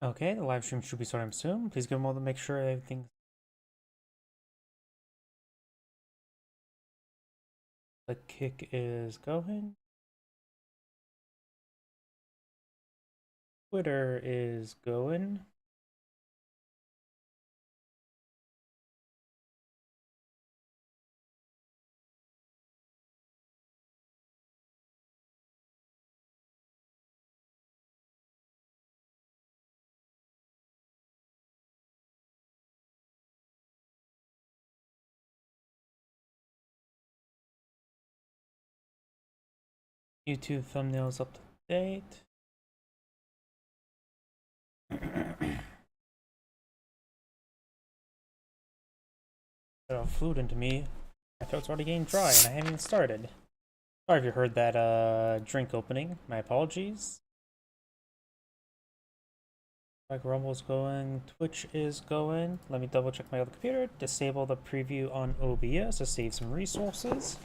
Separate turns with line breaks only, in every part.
Okay, the live stream should be starting soon. Please give a moment to make sure everything. The kick is going. Twitter is going. YouTube thumbnails up to date. It flew into me. My throat's already getting dry and I haven't even started. Sorry if you heard that drink opening. My apologies. Like Rumble's going, Twitch is going. Let me double check my other computer. Disable the preview on OBS to save some resources.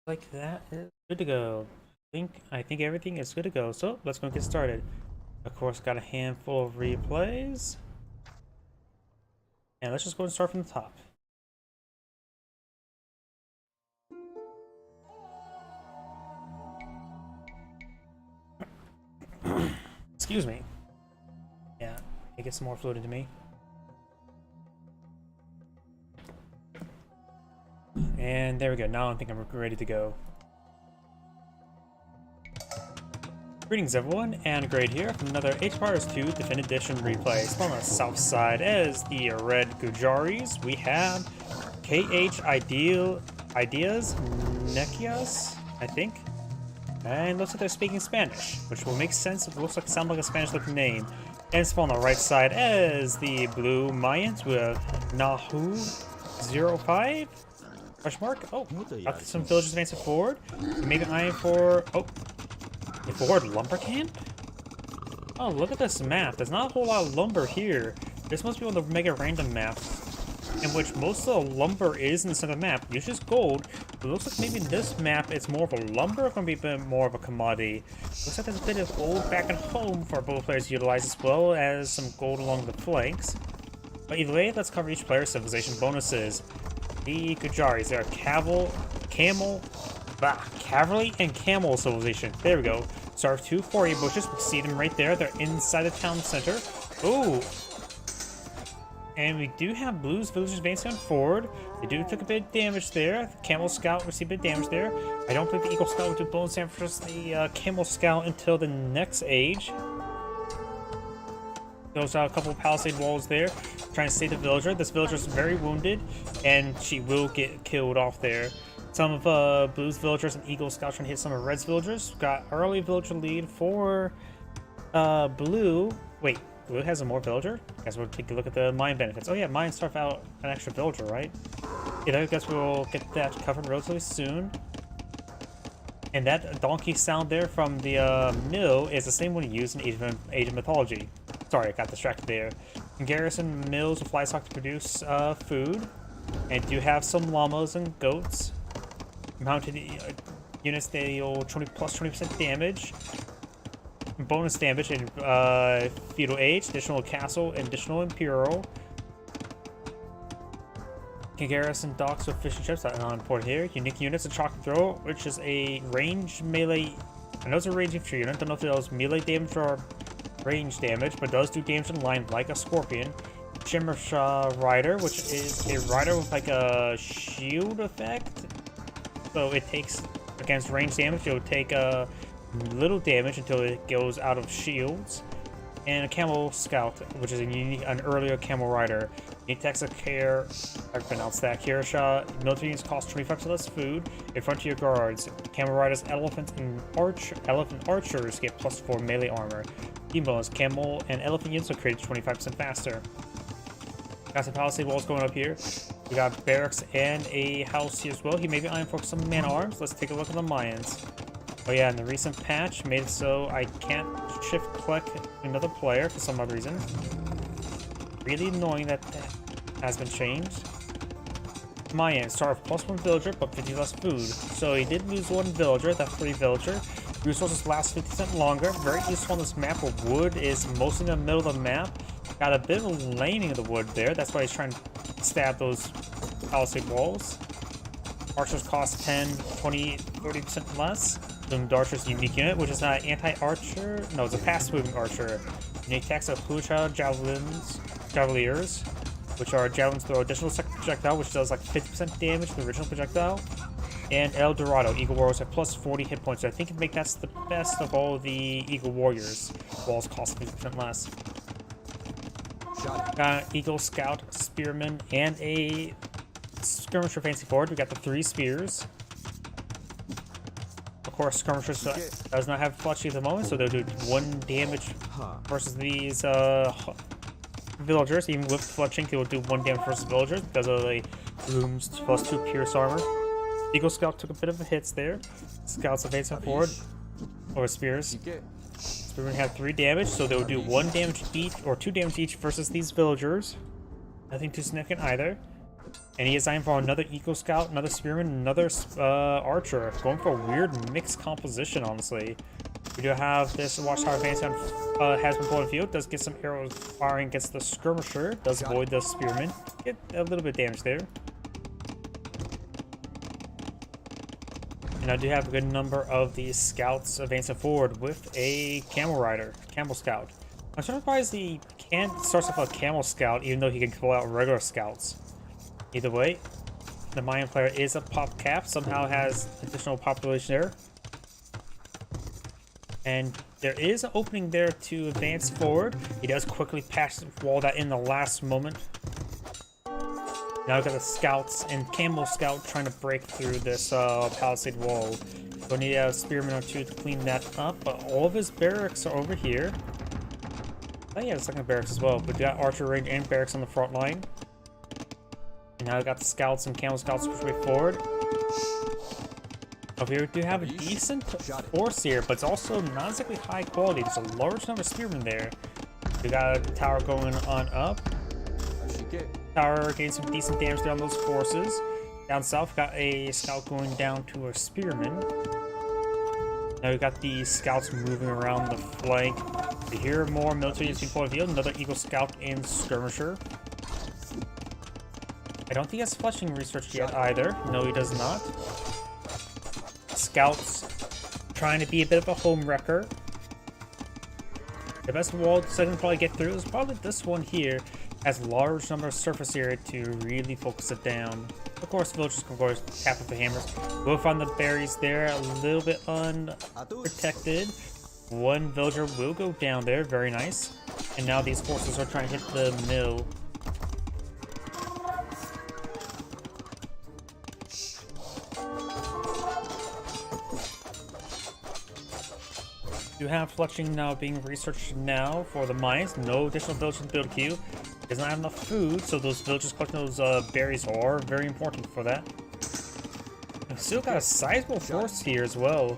Like that is good to go. I think everything is good to go. So let's go get started. Of course, got a handful of replays. And let's just go and start from the top. Excuse me. Yeah, it gets some more fluid into me. And there we go. Now I think I'm ready to go. Greetings everyone, and Grade here from another HPARS 2 Definitive Edition replay. Still on the south side as the Red Gujaris, we have KH Ideas Nekias, I think. And looks like they're speaking Spanish, which will make sense. It looks like sound like a Spanish looking name. And still on the right side as the Blue Mayans with Nahu05? Question mark? Oh, got some villagers advancing forward. Maybe eyeing for... Oh, a forward lumber camp? Oh, look at this map. There's not a whole lot of lumber here. This must be one of the mega random maps in which most of the lumber is in the center of the map. Usually it's gold, but it looks like maybe in this map it's more of a lumber, or going to be a bit more of a commodity. Looks like there's a bit of gold back at home for both players to utilize, as well as some gold along the flanks. But either way, let's cover each player's civilization bonuses. The Gujaris, they're cavalry and camel civilization. There we go. Start with 2 4A bushes. We see them right there. They're inside the town center. Ooh. And we do have Blues villagers advancing forward. They do took a bit of damage there. The Camel Scout received a bit of damage there. I don't think the Eagle Scout will do bonus damage for the Camel Scout until the next age. Goes out a couple of palisade walls there, trying to save the villager. This villager is very wounded, and she will get killed off there. Some of Blue's villagers and Eagle Scouts trying to hit some of Red's villagers. Got early villager lead for Blue. Wait, Blue has a more villager? I guess we'll take a look at the mine benefits. Oh yeah, mines start out an extra villager, right? Yeah, I guess we'll get that covered relatively soon. And that donkey sound there from the mill is the same one used in Age of Mythology. Sorry, I got distracted there. In garrison mills with livestock to produce food, and do have some llamas and goats. Mounted units, they'll plus 20% damage, bonus damage in feudal age, additional castle, and additional imperial. Can garrison docks with fishing ships that are not important here. Unique units, a chalk throw, which is a ranged melee. I know it's a ranged infantry unit. Don't know if it does melee damage or range damage, but does do damage in line like a scorpion. Shimmersha Rider, which is a rider with like a shield effect. So it takes, against range damage, it will take a little damage until it goes out of shields. And a Camel Scout, which is an earlier Camel Rider. It takes a care, I pronounce that, Kirisha. Military units cost 25% less food in front of your guards. Camel Riders, elephant archers get plus 4 melee armor. Team bonus, camel and elephant units are created 25% faster. Got some palisade walls going up here. We got barracks and a house here as well. He may be eyeing for some man-arms. Let's take a look at the Mayans. Oh yeah, and the recent patch made it so I can't shift-click another player for some odd reason. Really annoying that has been changed. Mayan start with +1 villager, but 50 less food. So he did lose 1 villager, that 3 villager. Resources last 50% longer. Very useful on this map where wood is mostly in the middle of the map. Got a bit of a laning of the wood there. That's why he's trying to stab those palisade walls. Archers cost 10, 20, 30% less. Doomed Archer's unique unit, which is not anti-archer. No, it's a fast-moving archer. Unique attacks of Hujia Javeliers, which are javelins throw additional second projectile, which does like 50% damage to the original projectile. And El Dorado, Eagle Warriors have plus 40 hit points. So I think it make that's the best of all the Eagle Warriors. Walls cost 50% less. Got Eagle Scout, Spearman, and a Skirmisher Fancy Forward. We got the 3 spears. Of course, Skirmishers does not have fletching at the moment, so they'll do 1 damage versus these villagers. Even with fletching, they will do 1 damage versus villagers because of the Bloom's +2 pierce armor. Eagle Scout took a bit of a hits there. Scouts advancing forward over spears. Spearmen have 3 damage, so they will do 1 damage each or 2 damage each versus these villagers. Nothing too significant either. And he is eyeing for another Eagle Scout, another Spearman, another Archer. Going for a weird mixed composition, honestly. We do have this Watchtower advance on has been pulled in field. Does get some arrows firing against the Skirmisher. Does avoid the Spearman. Get a little bit of damage there. And I do have a good number of these scouts advancing forward with a camel rider, camel scout. I'm surprised he can't start off a camel scout, even though he can pull out regular scouts. Either way, the Mayan player is a pop cap, somehow has additional population there. And there is an opening there to advance forward. He does quickly pass wall that in the last moment. Now we've got the scouts and camel scout trying to break through this palisade wall. We'll need a spearman or 2 to clean that up, but all of his barracks are over here. Oh yeah, the second barracks as well, but we got archer range and barracks on the front line. And now we got the scouts and camel scouts push way forward. Over here we do have a decent force here, but it's also not exactly high quality. There's a large number of spearmen there. We got a tower going on up. Tower getting some decent damage down those forces. Down south, got a scout going down to a spearman. Now we got the scouts moving around the flank. We hear more military units being pulled in the field. Another Eagle Scout and Skirmisher. I don't think he has fletching research yet either. No, he does not. Scouts trying to be a bit of a home wrecker. The best wall so I can probably get through is probably this one here. Has a large number of surface area to really focus it down. Of course, villagers can go tap with the hammers. We'll find the berries there a little bit unprotected. 1 villager will go down there, very nice. And now these forces are trying to hit the mill. You have fletching now being researched now for the mines. No additional villagers to build queue. Does not have enough food, so those villagers collecting those berries are very important for that. We've still got a sizable force here as well.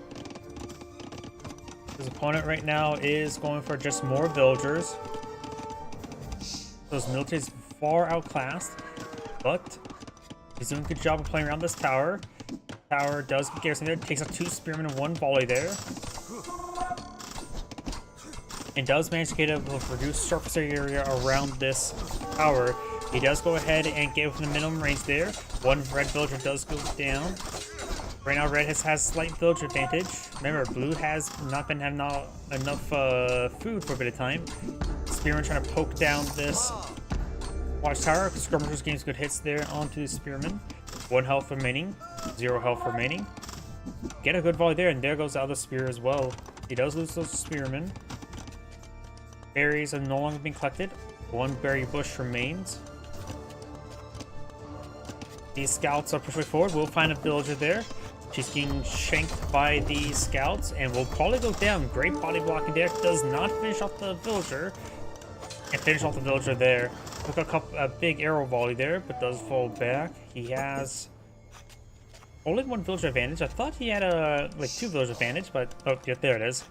His opponent right now is going for just more villagers. Those militaries far outclassed, but he's doing a good job of playing around this tower. Tower does get garrison there, takes out 2 spearmen and 1 volley there. And does manage to get a reduced surface area around this tower. He does go ahead and get within the minimum range there. 1 red villager does go down. Right now, red has slight villager advantage. Remember, blue has not been having enough food for a bit of time. Spearman trying to poke down this watchtower. Skirmishers getting good hits there onto the spearman. 1 health remaining, 0 health remaining. Get a good volley there, and there goes the other spear as well. He does lose those spearmen. Berries are no longer being collected. 1 berry bush remains. These scouts are pushed way forward. We'll find a villager there. She's getting shanked by the scouts and will probably go down. Great body blocking there. Does not finish off the villager. And finish off the villager there. Took a big arrow volley there, but does fall back. He has only one villager advantage. I thought he had like 2 villager advantage, but oh yeah, there it is.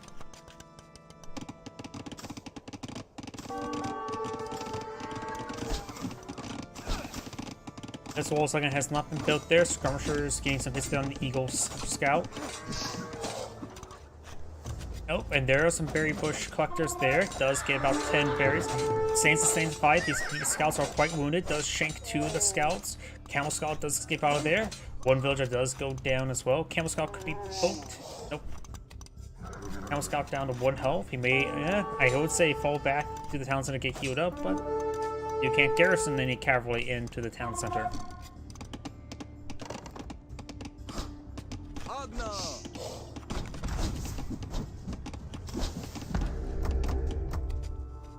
This wall second has not been built there. Skirmishers getting some hits on the Eagle Scout. Oh, and there are some berry bush collectors there. Does get about 10 berries. Saints sustains fight. These scouts are quite wounded. Does shank 2 of the scouts. Camel Scout does escape out of there. 1 villager does go down as well. Camel Scout could be poked. Nope. Camel Scout down to 1 health. He may, I would say, fall back to the town center to get healed up, but you can't garrison any cavalry into the town center.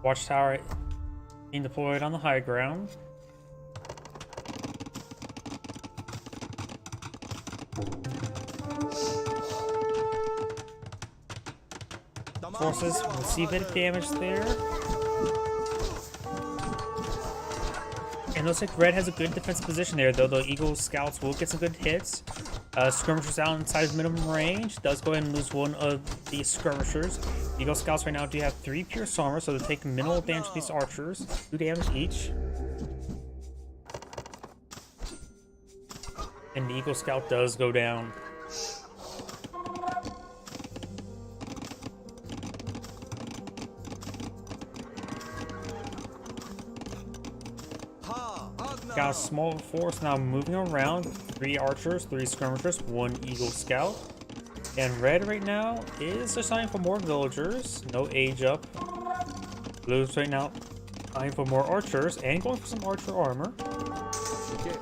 Watchtower being deployed on the high ground. Forces will see a bit of damage there. And looks like Red has a good defensive position there, though the Eagle Scouts will get some good hits. Skirmishers out inside of minimum range. Does go ahead and lose 1 of the skirmishers. Eagle Scouts right now do have 3 pierce armor, so they take minimal damage to these archers. 2 damage each. And the Eagle Scout does go down. Got a small force now moving around. 3 archers, 3 skirmishers, 1 Eagle Scout. And Red right now is deciding for more villagers. No age up. Blue's right now eyeing for more archers and going for some archer armor. Okay.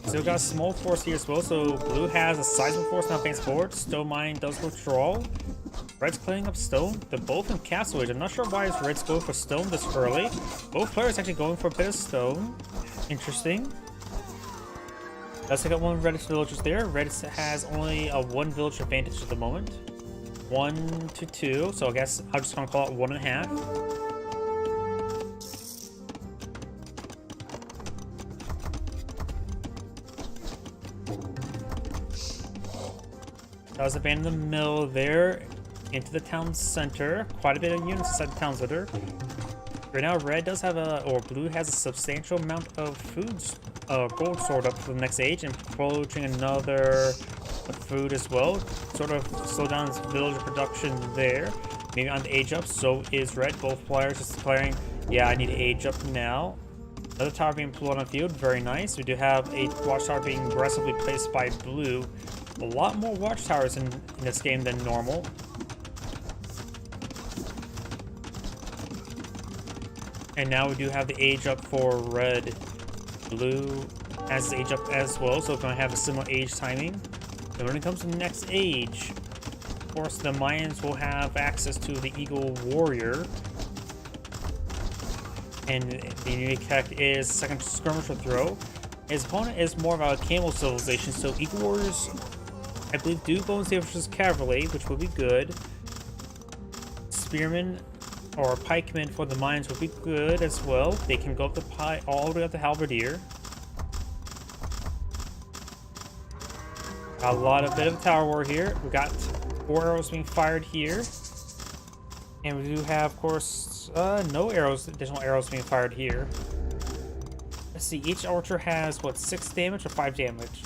Still got a small force here as well, so Blue has a sizable force now advanced forward. Stone Mine does withdraw. Red's cleaning up stone. They're both in Castle Age. I'm not sure why Red's going for stone this early. Both players actually going for a bit of stone. Interesting. Let's take out 1 Reddish villagers there. Red has only a 1 village advantage at the moment. 1 to 2. So I guess I'm just gonna call it 1.5. That was abandon the mill there. Into the town center. Quite a bit of units inside the town center. Right now, Red does have or Blue has a substantial amount of foods, gold stored up for the next age, and approaching another food as well. Sort of slow down his village production there. Maybe on the age up, so is Red. Both players just declaring, yeah, I need to age up now. Another tower being pulled on the field, very nice. We do have a watchtower being aggressively placed by Blue. A lot more watchtowers in this game than normal. And now we do have the age up for Red. Blue has age up as well, so we're going to have a similar age timing. And when it comes to the next age, of course, the Mayans will have access to the Eagle Warrior. And the unique effect is second skirmisher throw. His opponent is more of a camel civilization, so Eagle Warriors, I believe, do bonus damage versus cavalry, which would be good. Spearmen or pikemen for the mines would be good as well. They can go up the all the way up to halberdier. A bit of tower war here. We got 4 arrows being fired here, and we do have, of course, no additional arrows being fired here. Let's see. Each archer has what, 6 damage or 5 damage?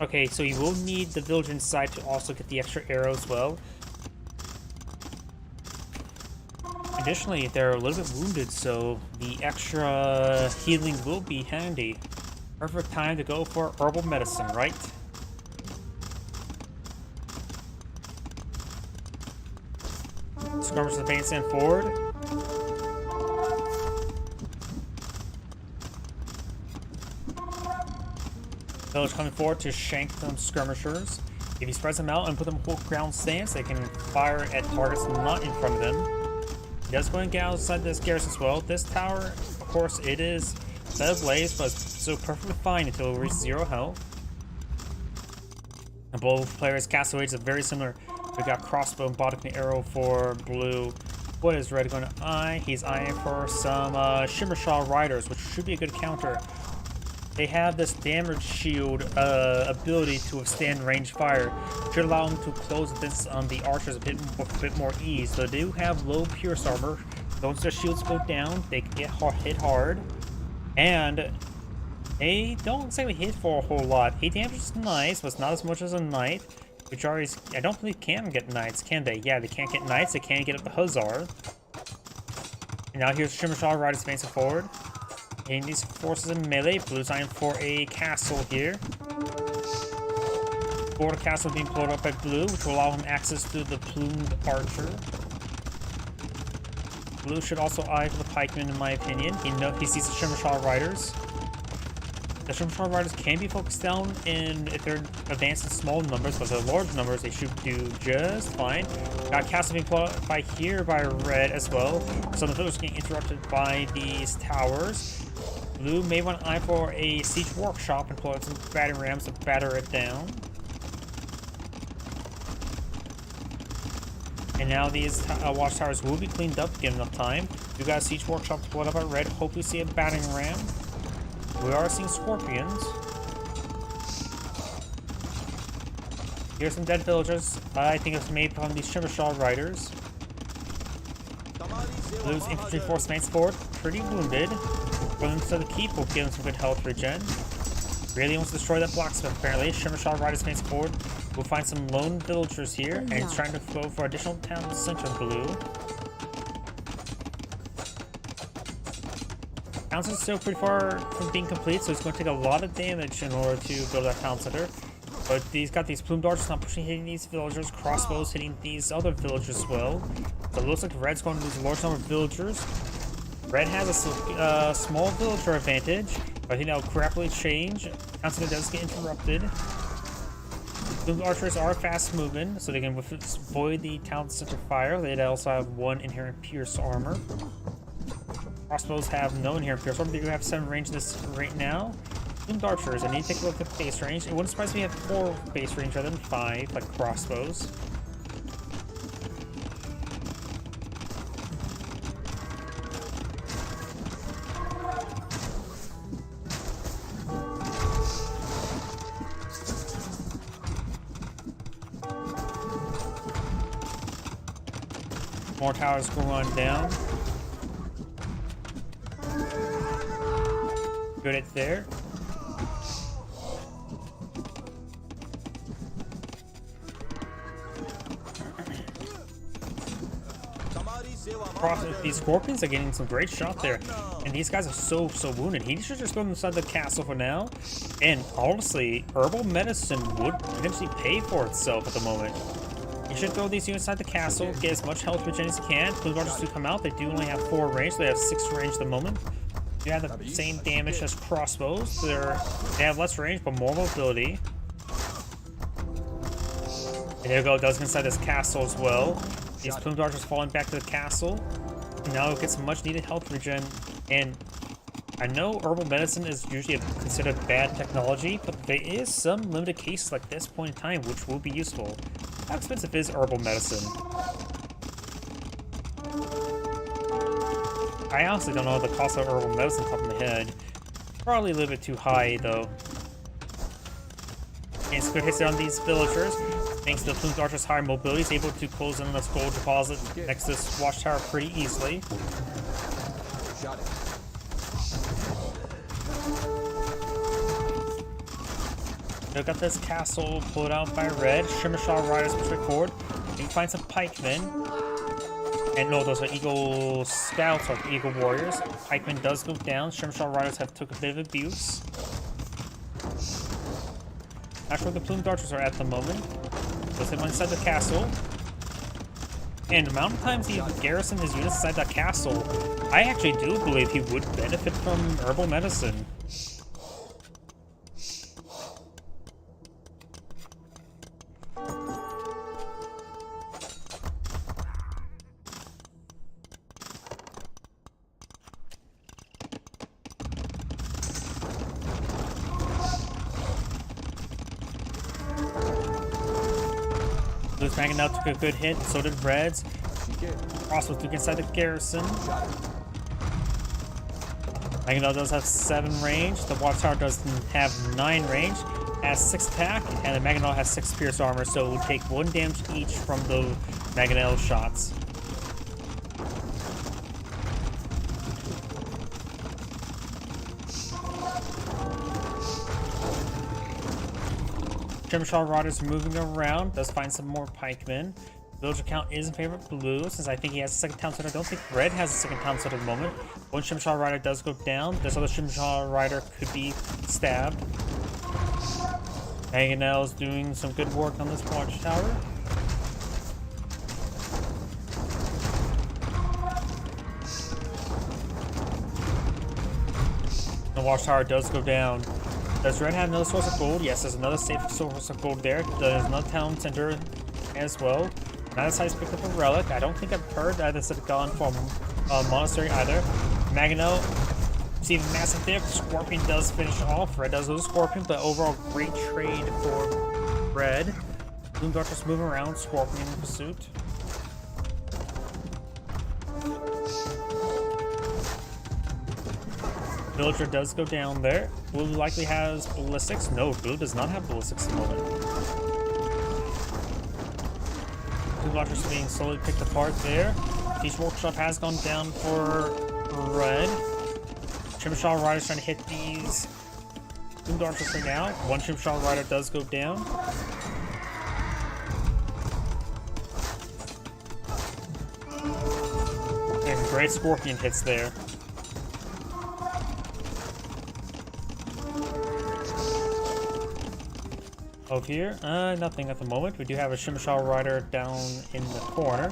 Okay, so you will need the villager inside to also get the extra arrow as well. Additionally, they're a little bit wounded, so the extra healing will be handy. Perfect time to go for herbal medicine, right? Skirmishers advancing forward. Village coming forward to shank them skirmishers. If he spreads them out and put them in ground stance, they can fire at targets not in front of them. He does go and get outside this garrison as well. This tower, of course, it is Feather Blaze was so perfectly fine until it reached 0 health. And both players' castle rates are very similar. We got crossbow and bottoming arrow for blue. What is red going to eye? He's eyeing for some Shimmershaw Riders, which should be a good counter. They have this damage shield ability to withstand ranged fire. Should allow them to close this on the archers a bit more ease. So they do have low pierce armor. Once their shields go down, they can get hit hard. And they don't exactly hit for a whole lot. 8 damage is nice, but it's not as much as a knight. Which are, I don't believe can get knights, can they? Yeah, they can't get knights, they can't get up the Hussar. And now here's Shimmershaw Riders advancing forward. And these forces in melee. Blue's eyeing for a castle here. Border castle being blown up by blue, which will allow him access to the plumed archer. Blue should also eye for the pikemen, in my opinion. He sees the Shimmershaw Riders. The Shimmershaw Riders can be focused down, and if they're advanced in small numbers, but they're large numbers, they should do just fine. Got castle being pulled up by here by red as well, so the village is getting interrupted by these towers. Blue may want to eye for a siege workshop and pull out some battering rams to batter it down. And now these watchtowers will be cleaned up, given enough time. We got a siege workshop to pull up by red. Hope we see a battering ram. We are seeing scorpions. Here's some dead villagers. I think it's made from these Shimmershaw Riders. Blue's infantry force advance forward, pretty wounded. Going to the keep will give him some good health regen. Really wants to destroy that blacksmith apparently. Shimmershaw Riders advance forward. We'll find some lone villagers here, and he's trying to flow for additional town center blue. Town center's still pretty far from being complete, so he's going to take a lot of damage in order to build that town center. But he's got these plumed archers not pushing, hitting these villagers, crossbows hitting these other villagers as well. So it looks like Red's going to lose a large number of villagers. Red has a small villager advantage, but I think that will rapidly change. Town center does get interrupted. Plumed archers are fast moving, so they can avoid the town center fire. They also have 1 inherent pierce armor. Crossbows have no inherent pierce armor. They do have 7 range this right now. Plumed archers, I need to take a look at the base range. It wouldn't surprise me if we have 4 base range rather than 5, like crossbows. More towers go on down. Good at there. These scorpions are getting some great shot there, and these guys are so wounded. He should just go inside the castle for now. And honestly, herbal medicine would potentially pay for itself at the moment. You should throw these units inside the castle, get as much health regen as you can. Plumed archers do come out. They do only have 4 range, so they have 6 range at the moment. They have the same damage as crossbows. So they have less range, but more mobility. And there we go, it does inside this castle as well. These plumed archers falling back to the castle. And now it gets some much needed health regen. And I know herbal medicine is usually considered bad technology, but there is some limited cases like this point in time which will be useful. How expensive is herbal medicine? I honestly don't know the cost of herbal medicine off the top of my head. Probably a little bit too high though. And it's good hits on these villagers. Thanks to the plumed archer's higher mobility, he's able to close in this gold deposit next to this watchtower pretty easily.
Got it.
They've got this castle pulled out by red. Shimmershaw Riders push forward. You can find some pikemen. And no, those are eagle scouts or eagle warriors. Pikemen does go down. Shimmershaw Riders have took a bit of abuse. Not sure where the plumed archers are at the moment. Let's hit one inside the castle. And the amount of times he garrisoned his units inside that castle, I actually do believe he would benefit from herbal medicine. Mangonel took a good hit, so did Reds. Crossbow took inside the garrison. Mangonel does have 7 range. The Watchtower does have 9 range. Has 6 attack, and the Mangonel has 6 pierce armor, so it will take 1 damage each from the Mangonel shots. Scrimshaw Riders moving around, does find some more pikemen. Villager count is in favor of blue, since I think he has a second town center. I don't think red has a second town center at the moment. One Scrimshaw Rider does go down. This other Scrimshaw Rider could be stabbed. Mangonel's doing some good work on this watchtower. The watchtower does go down. Does red have another source of gold? Yes, there's another safe source of gold there. There's another town center as well. Neither side's picked up a relic. I don't think I've heard that this had gone from a monastery either. Mangonel, see the massive there. Scorpion does finish off. Red does lose Scorpion, but overall great trade for red. Gloomdark just moving around. Scorpion in pursuit. Villager does go down there. Blue likely has ballistics. No, blue does not have ballistics at the moment. Blue Watchers being slowly picked apart there. Teach Workshop has gone down for red. Scrimshaw Rider's trying to hit these Blue Darkers right now. One Scrimshaw Rider does go down. And great Scorpion hits there. Over here, nothing at the moment. We do have a Scrimshaw Rider down in the corner.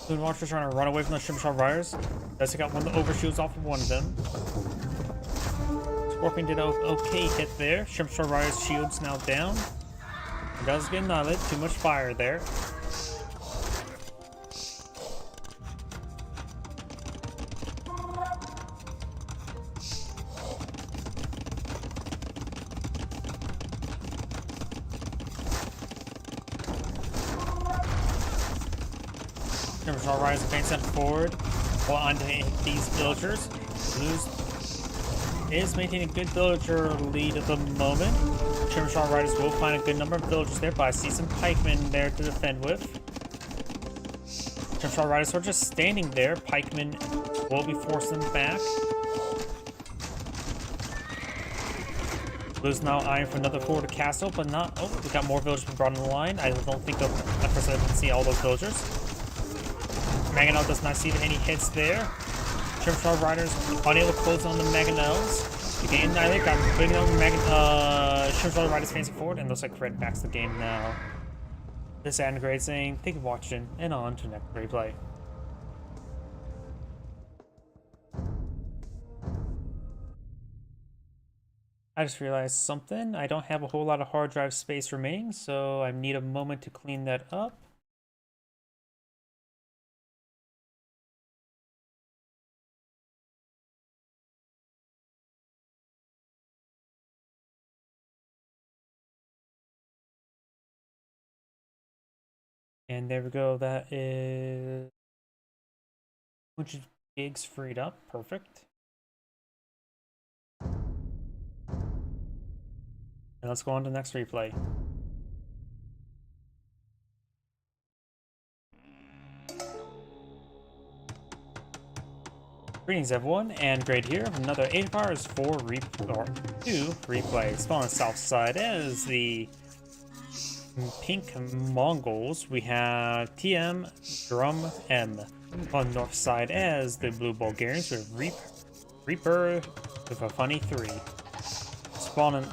Moon Watcher's trying to run away from the Scrimshaw Riders. Does take out one of the overshields off of one of them. Scorpion did an okay hit there. Scrimshaw Rider's shield's now down. It does get annihilated. Too much fire there. Scrimshaw Riders being sent forward while on to hit these villagers. Blues is maintaining a good villager lead at the moment. Scrimshaw Riders will find a good number of villagers there, but I see some pikemen there to defend with. Scrimshaw Riders are just standing there. Pikemen will be forcing them back. Blue's now eyeing for another forward castle, but not. Oh, we got more villagers being brought in the line. I don't think at first I didn't see all those villagers. Mangonel does not see any hits there. Scrimshaw Riders unable to close on the Mangonels. The game neither got putting on Scrimshaw Riders facing forward, and looks like red backs the game now. This is Adam Grade saying, thank you for watching, and on to next replay. I just realized something. I don't have a whole lot of hard drive space remaining, so I need a moment to clean that up. And there we go, that is 200 gigs freed up, perfect. And let's go on to the next replay. Greetings everyone, and Grade here, another 8 hours for 2 replays. Spawn on the south side as the Pink Mongols, we have TM Drum M. On the north side as the Blue Bulgarians, we have Reaper with a funny 3. Spawning,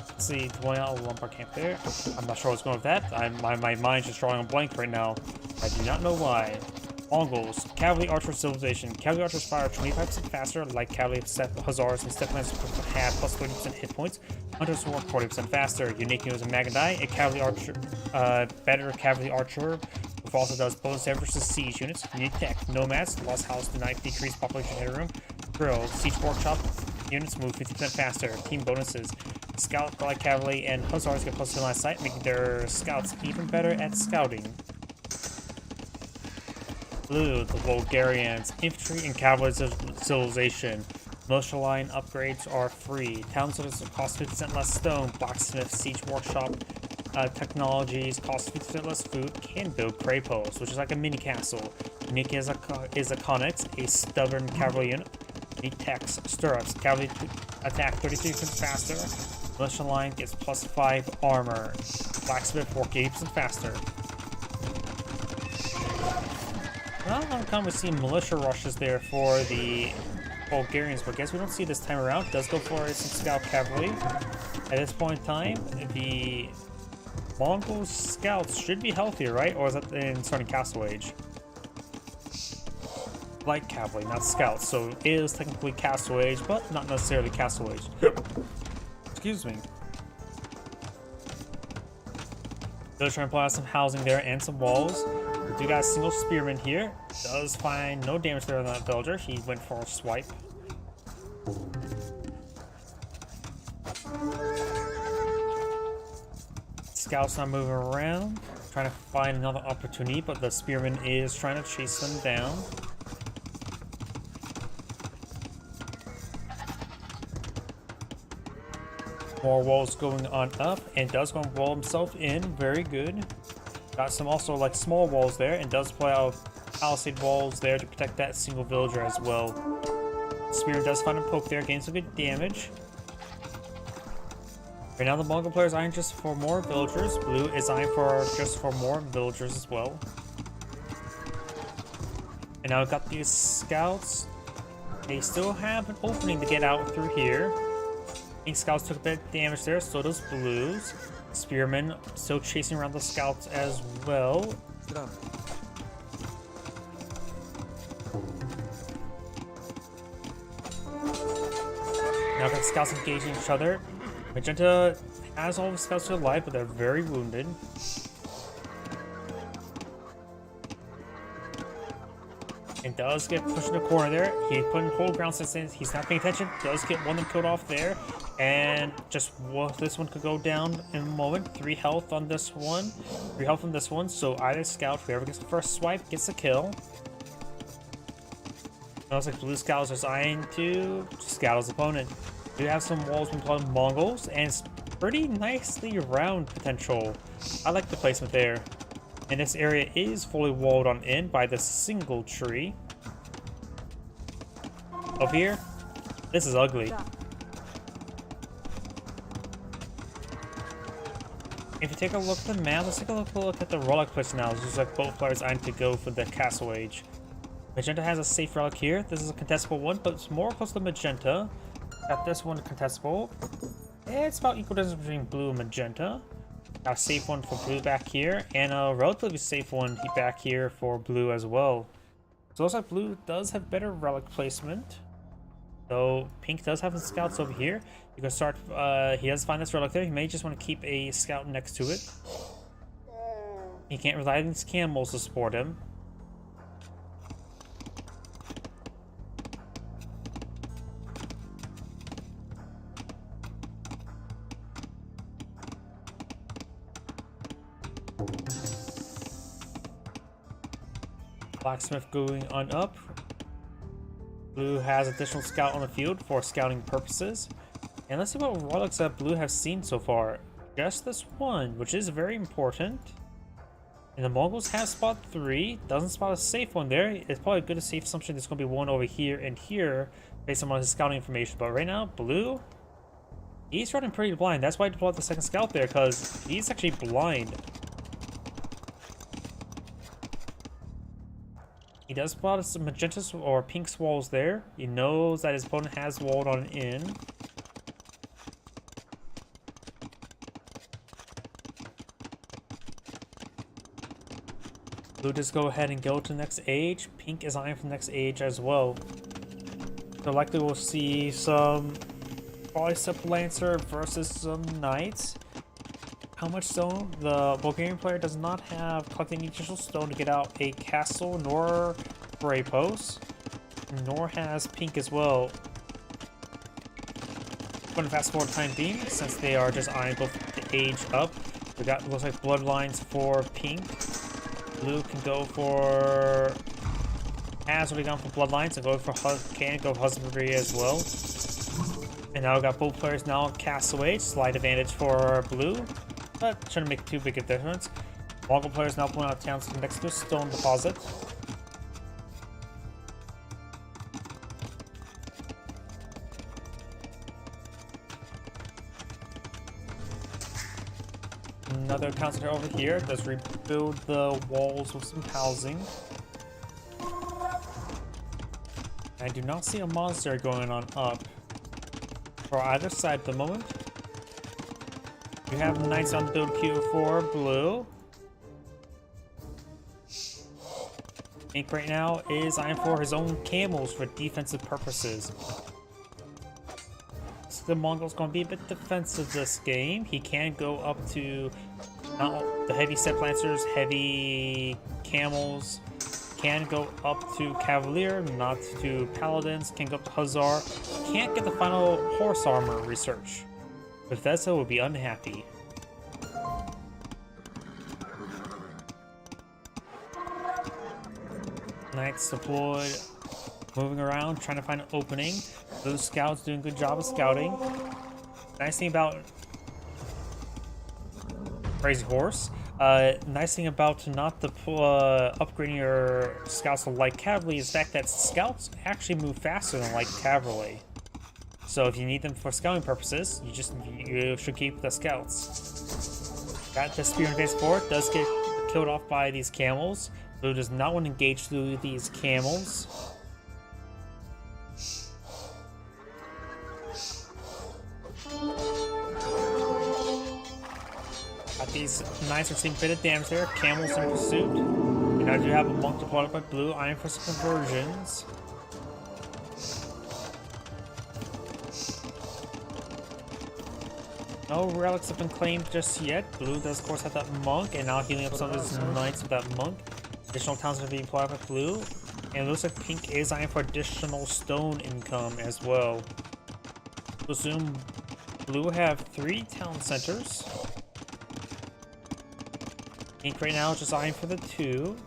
let's see, going out of Lombard camp there. I'm not sure what's going with that. My mind's just drawing a blank right now. I do not know why. Mongols, Cavalry Archer Civilization. Cavalry Archers fire 25% faster, like Cavalry Hussars and Steplans have plus 30% hit points. Hunters work 40% faster. Unique as a Magadai, a Cavalry Archer, better Cavalry Archer with move also does bonus damage versus siege units. Unique tech. Nomads, Lost House, denied decreased population headroom. Drill, Siege Workshop units move 50% faster. Team bonuses. Scout, Light Cavalry, and Hussars get plus 2 line of sight, making their scouts even better at scouting. Blue, the Bulgarians, infantry and cavalry civilization. Militia line upgrades are free. Towns cost 50% less stone. Blacksmith, siege workshop, technologies cost 50% less food. Can build Krapos, which is like a mini castle. Unique is a Connex, a stubborn cavalry unit. Unique techs, stirrups, cavalry attack 33% faster. Militia line gets plus 5 armor. Blacksmith work 80% faster. Not a long time we've seen militia rushes there for the Bulgarians, but I guess we don't see this time around. Does go for some scout cavalry. At this point in time, the Mongol scouts should be healthier, right? Or is that in starting Castle Age? Light cavalry, not scouts, so it is technically Castle Age, but not necessarily Castle Age. Excuse me. They're trying to pull out some housing there and some walls. We do got a single spearman here. Does find no damage there on that villager. He went for a swipe. Scouts not moving around, trying to find another opportunity, but the spearman is trying to chase them down. More walls going on up, and does go and wall himself in. Very good. Got some also like small walls there, and does play out palisade walls there to protect that single villager as well. Spear does find a poke there, gains some good damage. Right now the Mongol player is eyeing just for more villagers. Blue is eyeing for just for more villagers as well. And now we've got these scouts. They still have an opening to get out through here. Pink scouts took a bit of damage there, so does blues. Spearmen still chasing around the scouts as well. Now got scouts engaging each other. Magenta has all the scouts still alive, but they're very wounded. And does get pushed in the corner there. He put in whole ground since he's not paying attention. Does get one of them killed off there. And just this one could go down in a moment. 3 health on this one. 3 health on this one. So either scout, whoever gets the first swipe, gets the kill. It looks like blue scouts is eyeing to scout his opponent. We have some walls we call Mongols, and it's pretty nicely round potential. I like the placement there. And this area is fully walled on in by the single tree. Up here, this is ugly. If you take a look at the map, let's take a look at the relic place now. It looks like both players are to go for the Castle Age. Magenta has a safe relic here. This is a contestable one, but it's more close to Magenta. Got this one contestable. It's about equal distance between blue and magenta. Got a safe one for blue back here, and a relatively safe one back here for blue as well. So it looks like blue does have better relic placement. So pink does have some scouts over here. You can start, he does find this relic there. He may just want to keep a scout next to it. He can't rely on his camels to support him. Blacksmith going on up. Blue has additional scout on the field for scouting purposes. And let's see what relics that blue have seen so far. Just this one, which is very important. And the Mongols have spot 3. Doesn't spot a safe one there. It's probably a good safe assumption there's going to be one over here and here based on his scouting information. But right now, blue, he's running pretty blind. That's why I deployed the second scout there, because he's actually blind. He does spot some magenta or pink walls there. He knows that his opponent has walled on in. Blue just go ahead and go to the next age. Pink is eyeing for the next age as well. So likely we'll see some Polycep Lancer versus some Knights. how much stone. The Bulgarian player does not have collecting any additional stone to get out a castle nor for a post, nor has Pink as well. I'm going to fast forward time being since they are just eyeing both the age up. We got looks like bloodlines for Pink. Blue can go for has already gone for bloodlines and can go for husbandry as well. And now we got both players now castaway, slight advantage for blue, but shouldn't make too big a difference. Mongol players now pulling out towns next to a stone deposit. Another town center over here does rebuild the walls with some housing. I do not see a monster going on up for either side at the moment. We have knights on the build queue for blue. Pink right now is eyeing for his own camels for defensive purposes. So the Mongol's going to be a bit defensive this game. He can go up to the heavy step lancers, heavy camels, can go up to Cavalier, not to Paladins, can go up to Hussar, can't get the final horse armor research. Bethesda will be unhappy. Knights deployed, moving around, trying to find an opening. Those scouts doing a good job of scouting. Nice thing about Crazy Horse. Nice thing about not the upgrading your scouts to light cavalry is the fact that scouts actually move faster than light cavalry. So if you need them for scouting purposes, you should keep the scouts. Got the spear in base forward, does get killed off by these camels. Blue does not want to engage through these camels. These knights are seeing a bit of damage there. Camels in pursuit. And I do have a monk deployed by blue, eyeing for some conversions. No relics have been claimed just yet. Blue does, of course, have that monk, and now healing up some of his knights with that monk. Additional towns are being deployed by blue. And it looks like Pink is eyeing for additional stone income as well. So assume blue have 3 town centers. Pink right now is just eyeing for the 2.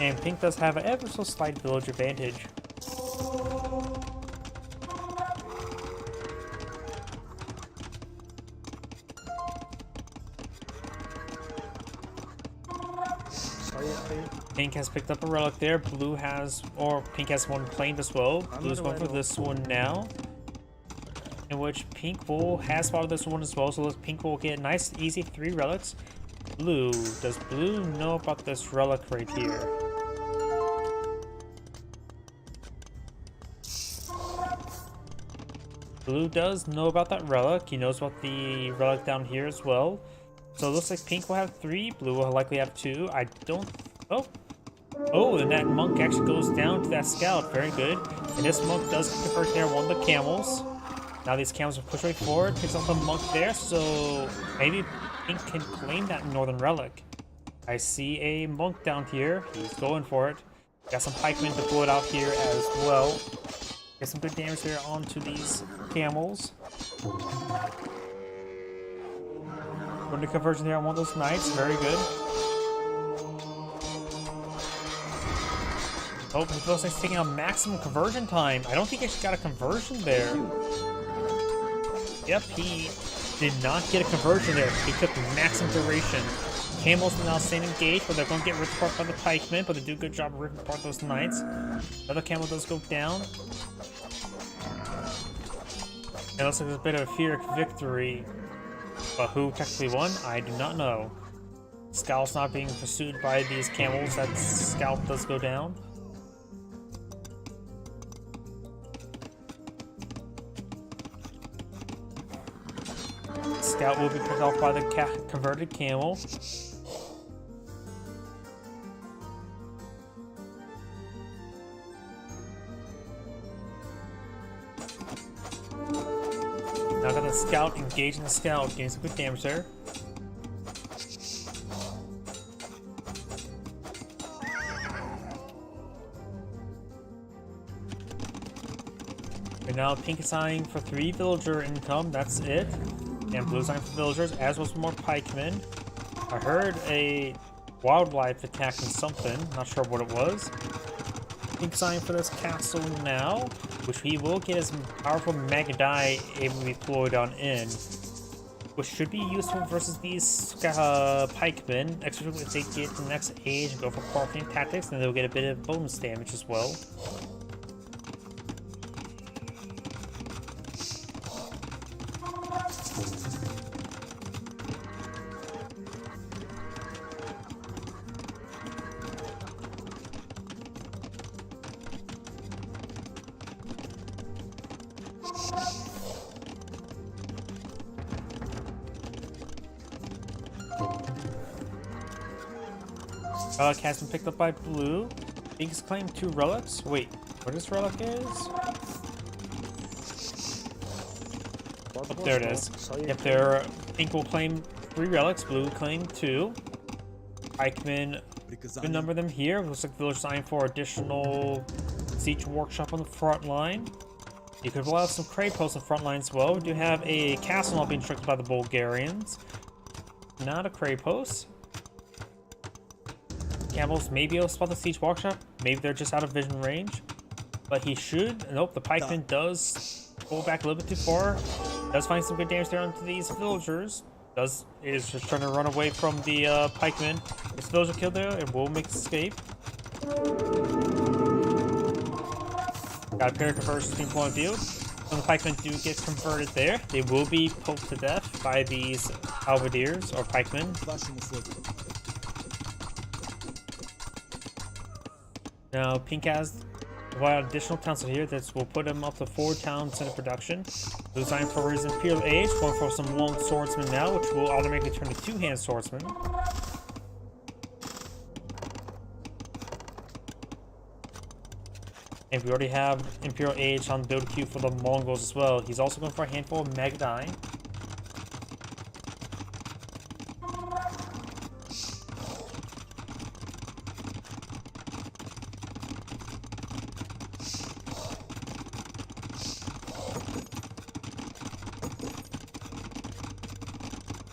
And Pink does have an ever so slight village advantage. Pink has picked up a relic there. Blue has, or Pink has one claimed as well. Blue's going for this one now. In which Pink has spotted this one as well, so Pink will get nice, easy 3 relics. Blue, does Blue know about this relic right here? Blue does know about that relic. He knows about the relic down here as well. So it looks like Pink will have 3, Blue will likely have 2. I don't... Oh, and that monk actually goes down to that scout. Very good. And this monk does convert there one of the camels. Now these camels are pushed right forward, picks up the monk there, so maybe Pink can claim that northern relic. I see a monk down here, he's going for it. Got some pikemen deployed out here as well. Get some good damage there onto these camels. Going to conversion there on one of those knights, very good. Oh, he looks like he's taking a maximum conversion time. I don't think he actually got a conversion there. Yep, he did not get a conversion there. He took maximum duration. Camels now staying engaged, but they're going to get ripped apart by the pikemen, but they do a good job of ripping apart those knights. Another camel does go down. It looks like there's a bit of a Pyrrhic victory. But who technically won? I do not know. Scout's not being pursued by these camels. That scout does go down. Scout will be picked off by the converted camel. Now got the scout, engaging the scout, getting some good damage there. And now pink is eyeing for 3 villager income, that's it. And blue's eyeing for villagers, as was more pikemen. I heard a wildlife attacking something, not sure what it was. Pink's eyeing for this castle now, which he will get his powerful Magadai able to be deployed on in. Which should be useful versus these pikemen, especially if they get the next age and go for parking tactics, then they'll get a bit of bonus damage as well. Relic has been picked up by blue. Pink has claimed 2 relics. Wait, what this relic is? Oh, there it is. Yep, there. Pink will claim 3 relics. Blue claim 2. Pikemen, good number of them here. Looks like village sign for additional siege workshop on the front line. You could allow some crate posts on the front line as well. We do have a castle not being restricted by the Bulgarians. Not a crate post. Camels may be able to spot the siege workshop. Maybe they're just out of vision range. But he should. Nope, the pikeman does pull back a little bit too far. Does find some good damage there onto these villagers. Is just trying to run away from the pikeman. This villager killed there and will make escape. Got a pair of conversions between point of view. When the pikemen do get converted there, they will be poked to death by these halberdiers or pikemen. Now, Pink has provided additional towns here that will put him up to 4 towns in production. Designed for his Imperial Age, going for some lone swordsmen now, which will automatically turn to 2-hand swordsmen. And we already have Imperial Age on build queue for the Mongols as well. He's also going for a handful of Magadai.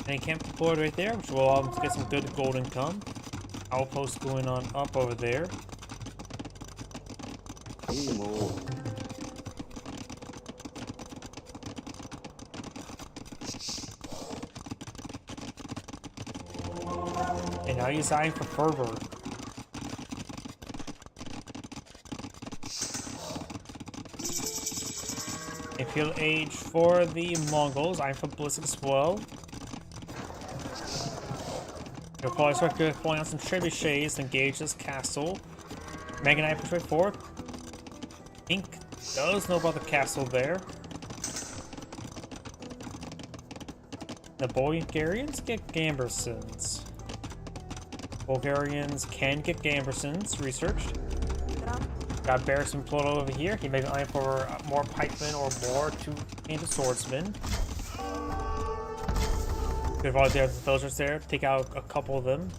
And a camp deployed right there, which will allow them to get some good gold income. Outpost going on up over there. And now he's eyeing for fervor. Imperial Age for the Mongols, eyeing for ballistic as well. You'll probably start pulling out some trebuchets to engage this castle. Mega Knight push right forward. Pink does know about the castle there. The Bulgarians get Gambersons. Bulgarians can get Gambersons researched. Got Barracks employed over here. He may be eyeing for more pikemen or more 2-handed swordsmen. Good volunteer the villagers there. Take out a couple of them.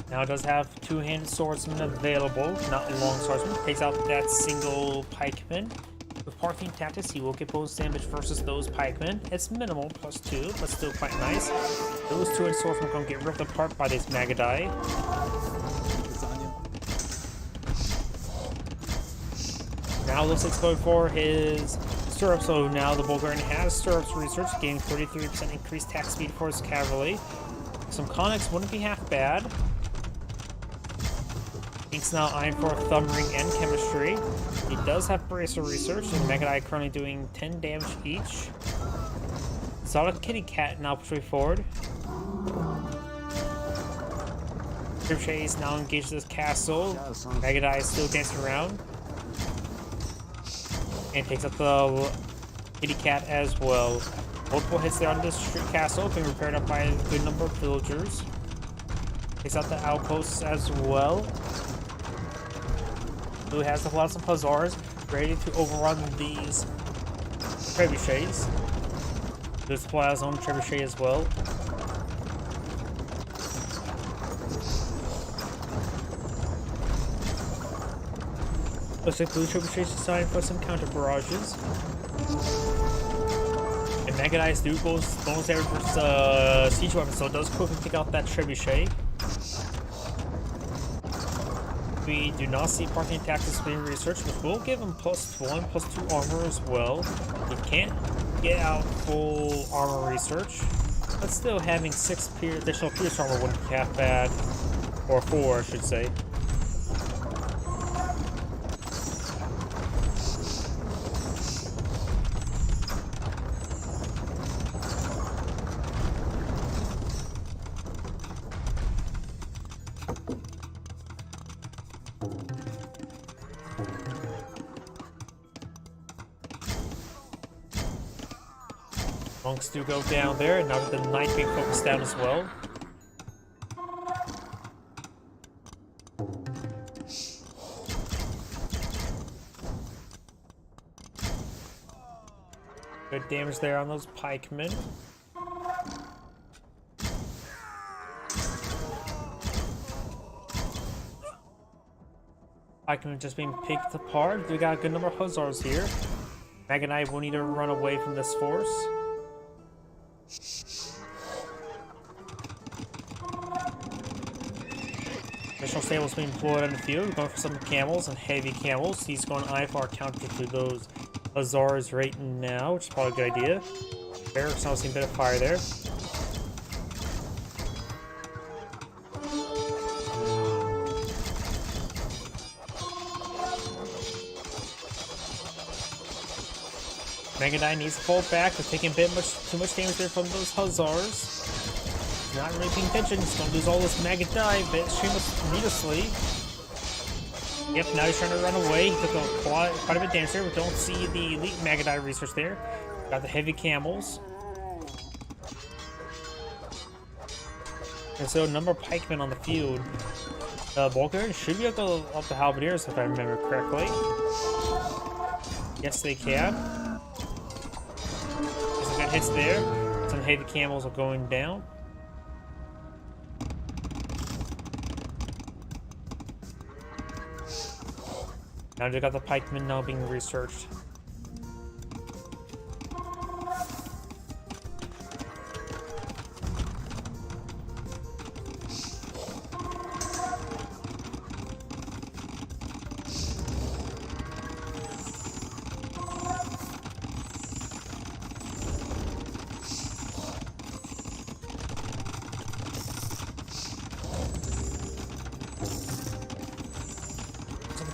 Now it does have 2-handed swordsmen available, not long swordsmen. Takes out that single pikeman. With parking tactics, he will get bonus damage versus those pikemen. It's minimal, +2, but still quite nice. Those 2-handed swordsmen are going to get ripped apart by these Magadai. Now looks like going for his stirrups. So now the Bulgarian has stirrups research, gaining 33% increased attack speed for his cavalry. Some conics wouldn't be half bad. Pink's now eyeing for thumb ring and chemistry. He does have bracer research, and Magadai currently doing 10 damage each. Solid kitty cat now push forward. Trebuchet is now engaged this castle. Magadai is still dancing around. And takes up the kitty cat as well. Multiple hits there on this castle, being repaired up by a good number of villagers. Takes out the outposts as well. Blue has to pull out some hussars. ready to overrun these trebuchets. This supply his own trebuchet as well. Looks like blue trebuchets designed for some counter barrages. And Mechanize do goes bonus damage versus siege weapon, so it does quickly take out that trebuchet. We do not see parking tactics being researched, which will give him +1, +2 armor as well. He can't get out full armor research, but still having 6 additional pierce armor wouldn't be half bad. Or 4, I should say. Monks do go down there, and now with the knight being focused down as well. Good damage there on those pikemen. Pikemen just being picked apart. We got a good number of hussars here. Magonite will need to run away from this force. Additional stables being deployed on the field. We're going for some camels and heavy camels. He's going IFR counter to those hussars right now, which is probably a good idea. Barracks now seeing a bit of fire there. Megadine needs to fall back. They're taking a bit too much damage there from those hussars. He's not really paying attention. He's going to lose all this Megadine, but needlessly. Yep, now he's trying to run away. He took quite a bit of damage there. We don't see the elite Megadine research there. Got the heavy camels. And so a number of pikemen on the field. Bulgarians should be able to up the halberdiers if I remember correctly. Yes, they can. Some good hits there. Some heavy camels are going down. Now they got the pikemen now being researched.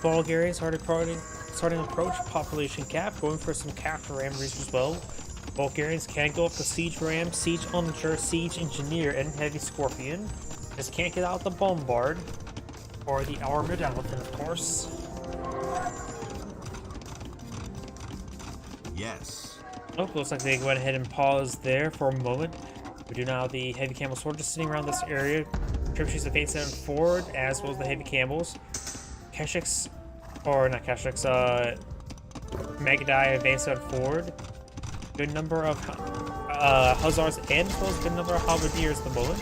Bulgarians starting to approach population cap, going for some cap ram research as well. Bulgarians can go up to siege ram, siege onager, siege engineer, and heavy scorpion. Just can't get out the bombard or the armored elephant, of course.
Yes.
Oh, looks like they went ahead and paused there for a moment. We do now have the heavy camel sword just sitting around this area. Trebuchets advancing forward, as well as the heavy camels. Kashyyyks, or not Kashyyyks, Magadai advancing forward. Good number of hussars and as well as good number of halberdiers at the moment.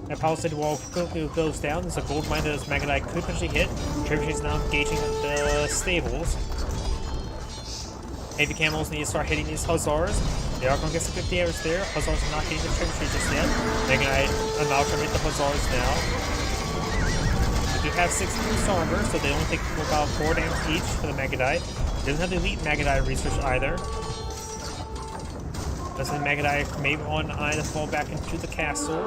That palisade wall quickly goes down. There's a gold mine that Magadai could potentially hit. Trebuchet is now engaging the stables. Heavy camels need to start hitting these hussars. They are going to get some good damage there. Hussars are not getting the trebuchet just yet. They're going to amalgamate the hussars now. They do have 6 boost armor, so they only take about 4 damage each for the Magadai. Doesn't have the elite Magadai research either. Doesn't the Magadai may want an eye to fall back into the castle.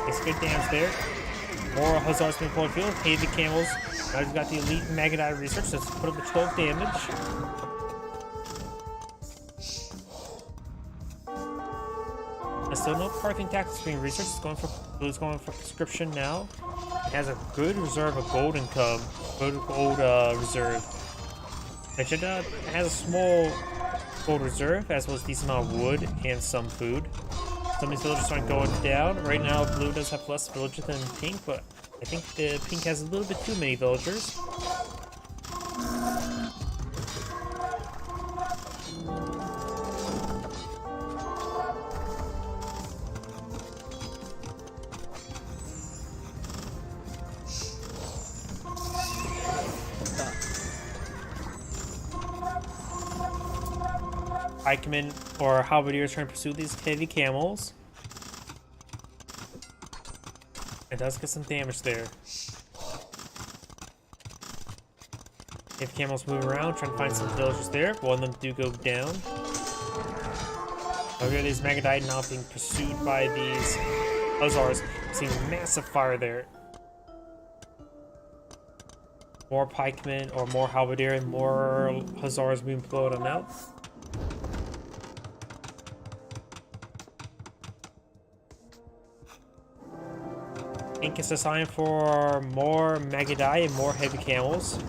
Gets good damage there. More hussars being pulled field. Heavy camels. Now he's got the elite Magadai research. Let's put up to 12 damage. Still no parking tactics being researched. It's going for conscription now. It has a good reserve of gold income. Good gold reserve. It has a small gold reserve, as well as a decent amount of wood and some food. Some of these villagers aren't going down. Right now, blue does have less villagers than pink, but I think the pink has a little bit too many villagers. Pikemen or halberdiers trying to pursue these heavy camels. It does get some damage there. If camels move around, trying to find some villagers there. One of them do go down. Okay, these Magadai now being pursued by these Hussars. Seeing massive fire there. More pikemen or more halberdier and more Hussars being blown out. Ink is assigned for more Magadai and more heavy camels.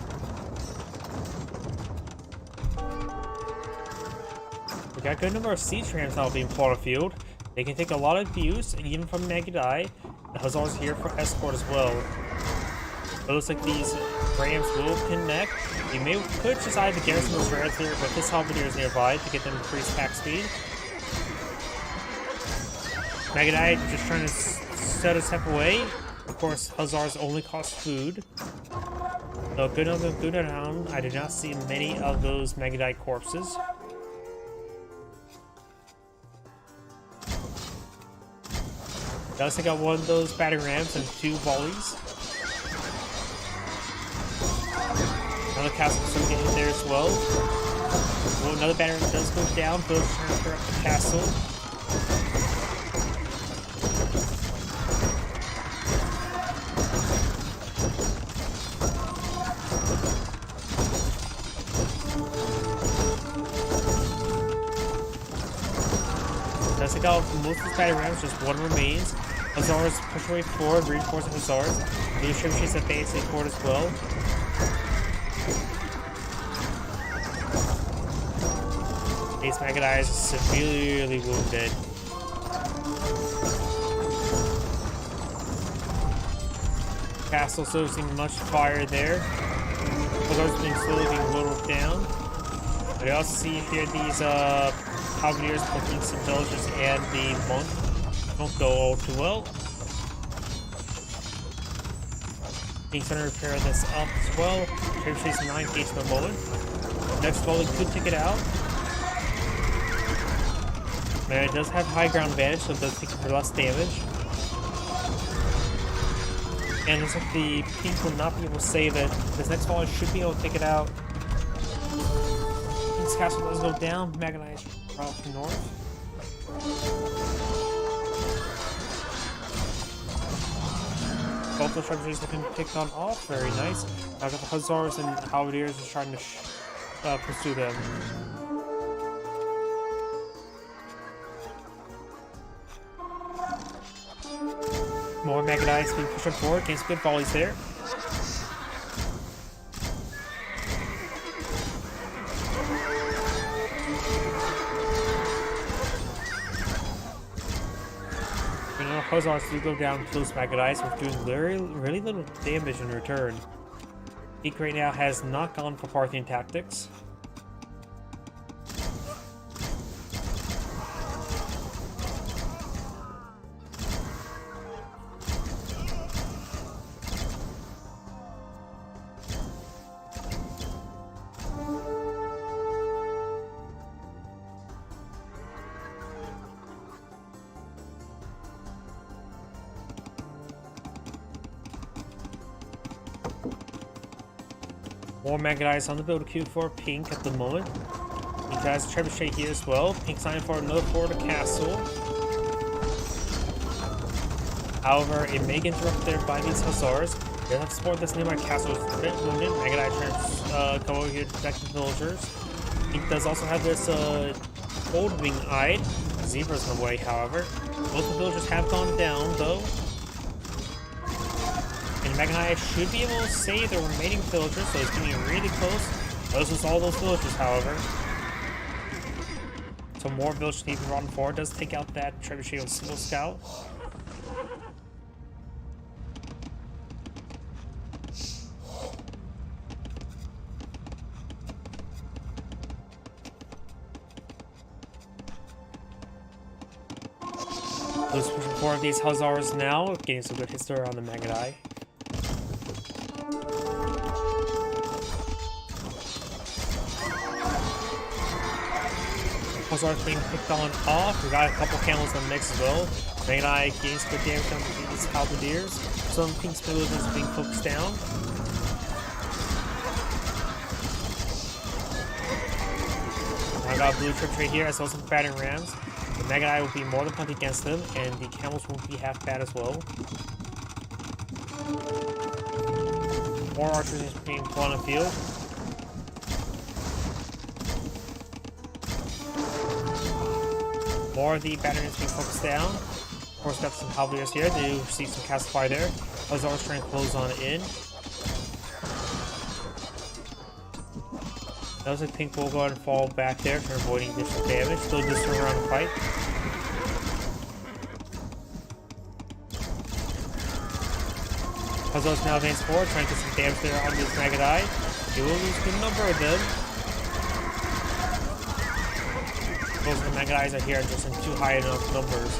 We got a good number of siege rams now being plotted field. They can take a lot of abuse, even from Magadai. The Hussars here for escort as well. It looks like these rams will connect. You could just either garrison those rams here with his halberdiers nearby to get them increased attack speed. Magadai just trying to set a step away. Of course, Hussars only cost food. So good on the good around. I did not see many of those Magadai corpses. Does take out one of those battering rams and 2 volleys. Another castle is getting hit there as well. Well, another battering ram does go down. Those transfer up the castle. Does take out most of the battering rams, just one remains. Hussars push away forward, reinforcing Hussars. The trebuchets at base forward as well. Ace Magadai is severely wounded. Castle still seeing much fire there. Hussars being slowly being whittled down. But I also see here these halberdiers poking some villagers and the monk. Don't go all too well. Being trying to repair this up as well. Trebuchets 9 gauge per moment. Next volley could take it out. Man, it does have high ground advantage, so it does take it for less damage. And it looks like the pink will not be able to save it. This next volley should be able to take it out. Pink's castle does go down. Magadai is probably north. Both those trebuchets have been picked on off. Very nice. Now got the Hussars and halberdiers is trying to pursue them. More Magadai being pushed forward. Gains good volleys there. Hussars do go down close Magadai, so doing really little damage in return. Peak right now has not gone for Parthian tactics. More Magadai on the build queue for Pink at the moment. Pink has a trebuchet here as well. Pink signed for another forward castle. However, it may get interrupted there by these Hussars. They have to support this nearby castle is a bit wounded. Magadai trying to come over here to protect the villagers. Pink does also have this Gold Wing-Eyed. Zebra's in the way, however. Both the villagers have gone down, though. And Magadai should be able to save the remaining villagers, so it's getting really close. Those all those villagers, however. So more villagers need to be run forward. Does take out that trebuchet with single scout. Blues pushing forward these Hussars now, getting some good hits there on the Magadai. Hussars being picked on off. We got a couple camels in the mix as well. Magadai gains good damage on these halberdiers. Some pink smooth is being focused down. I got blue trip right here, as well as some battering rams. The Magadai will be more than plenty against them, and the camels won't be half bad as well. More archers is being put on the field. More of the battering is being focused down. Of course, got some halberdiers here. They do see some cast fire there. Hussars trying to close on in. Notice that Pink will go ahead and fall back there, avoiding additional damage. Still just turn around the fight. Hussars now advance forward, trying to get some damage there on this Magadai. He will lose a good number of them. Those of the Magadais are here just in too high enough numbers.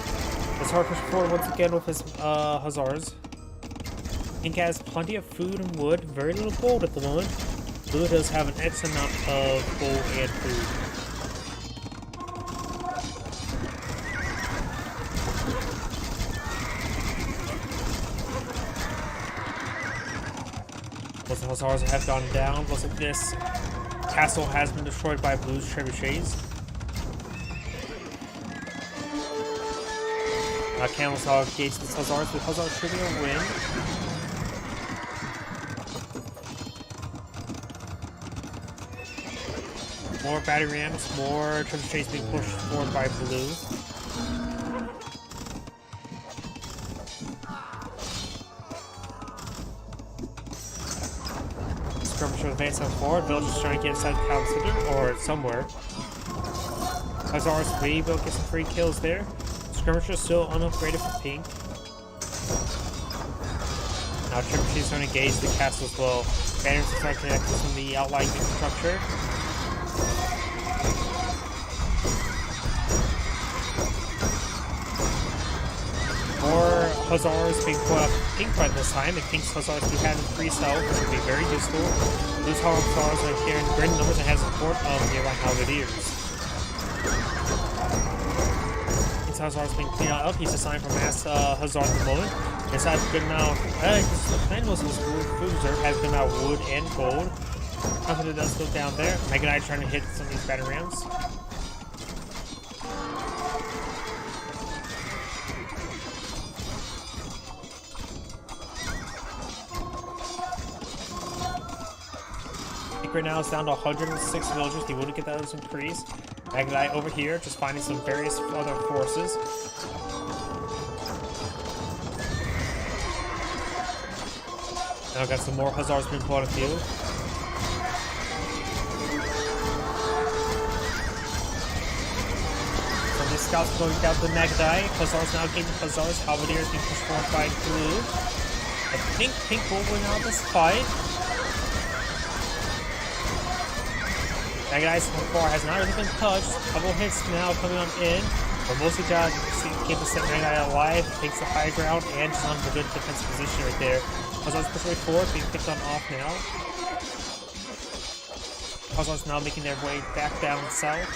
Hussar push forward once again with his Hussars. Pink has plenty of food and wood, very little gold at the moment. Blue does have an X amount of gold and food. Most of the Hussars have gone down. Looks like this castle has been destroyed by Blue's trebuchets. Camels are engaged with Hussars, with Hussars should be a win. More battery rams, more trebuchets being pushed forward by Blue. Skirmishers advancing forward, villagers trying to get inside the town center or somewhere. Hussars we will get some free kills there. Skirmishers still unupgraded for Pink. Now trebuchets are going to engage the castle as well. Banners are trying to connect with some of the outlying infrastructure. More Hussars being put up Pink right this time. If Pink's Hussars do have increased health, which would be very useful. Those Hussars are here in great numbers and has support of nearby halberdiers. Pink's Hussars being cleaned up. He's assigned for mass Hussar at the moment. This has a good amount of the plan was his food reserve has a good amount of wood and gold. Nothing does go down there. Magadai trying to hit some of these battering rams. Right now it's down to 106 villagers. He wouldn't get those increased. Magadai over here, just finding some various other forces. Now got some more Hussars being put on the field. Some of these scouts going down to the Magadai. Hussars now getting Hussars. Halberdiers being pushed forward by Blue. I think Pink will win out this fight. Magadai so far has not really been touched. A couple hits now coming on in. But mostly got to keep the set Magadai alive. Takes the high ground and just on a good defensive position right there. Hussars push way forward, being picked on off now. Hussars now making their way back down south.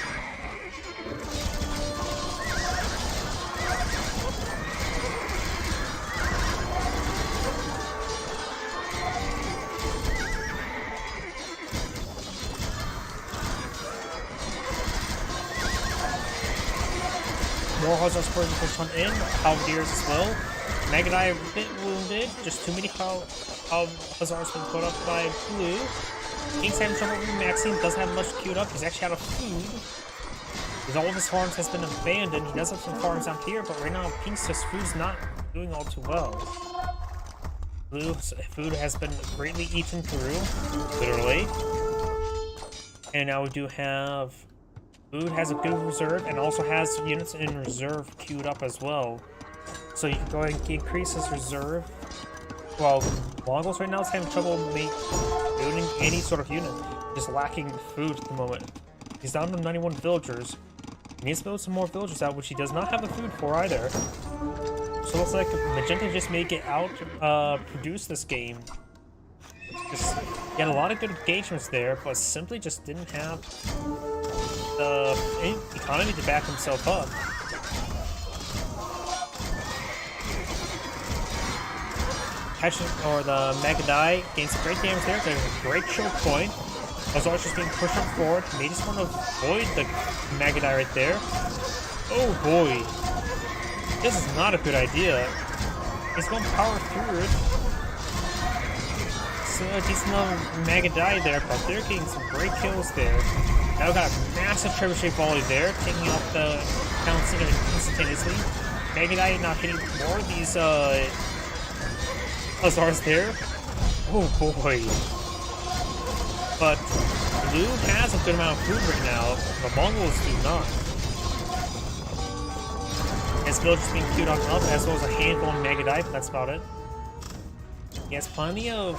More Hussars pushed on in, halberdiers as well. Magadai a bit wounded, just too many Hussars been put up by Blue. Pink's having trouble remaxing, doesn't have much queued up, he's actually out of food. Because all of his farms has been abandoned, he does have some farms out here, but right now Pink's just food's not doing all too well. Blue's food has been greatly eaten through, literally. And now we do have Blue has a good reserve and also has units in reserve queued up as well. So you can go ahead and increase his reserve. Well, Mongols right now is having trouble building any sort of unit. Just lacking food at the moment. He's down to 91 villagers. He needs to build some more villagers out, which he does not have the food for either. So it looks like Magenta just may get out produce this game. Just, he had a lot of good engagements there, but simply just didn't have the economy to back himself up. Or the Magadai gains some great damage there. There's a great choke point. Those archers being pushed up forward. May just want to avoid the Magadai right there. Oh boy. This is not a good idea. He's going to power through it. So a decent amount of Magadai there, but they're getting some great kills there. Now we've got a massive trebuchet volley there, taking out the pouncing of it instantaneously. Magadai not hitting more of these Hussars there. Oh boy. But Blue has a good amount of food right now. The Mongols do not. His village is being queued up, as well as a handful of Magadai, but that's about it. He has plenty of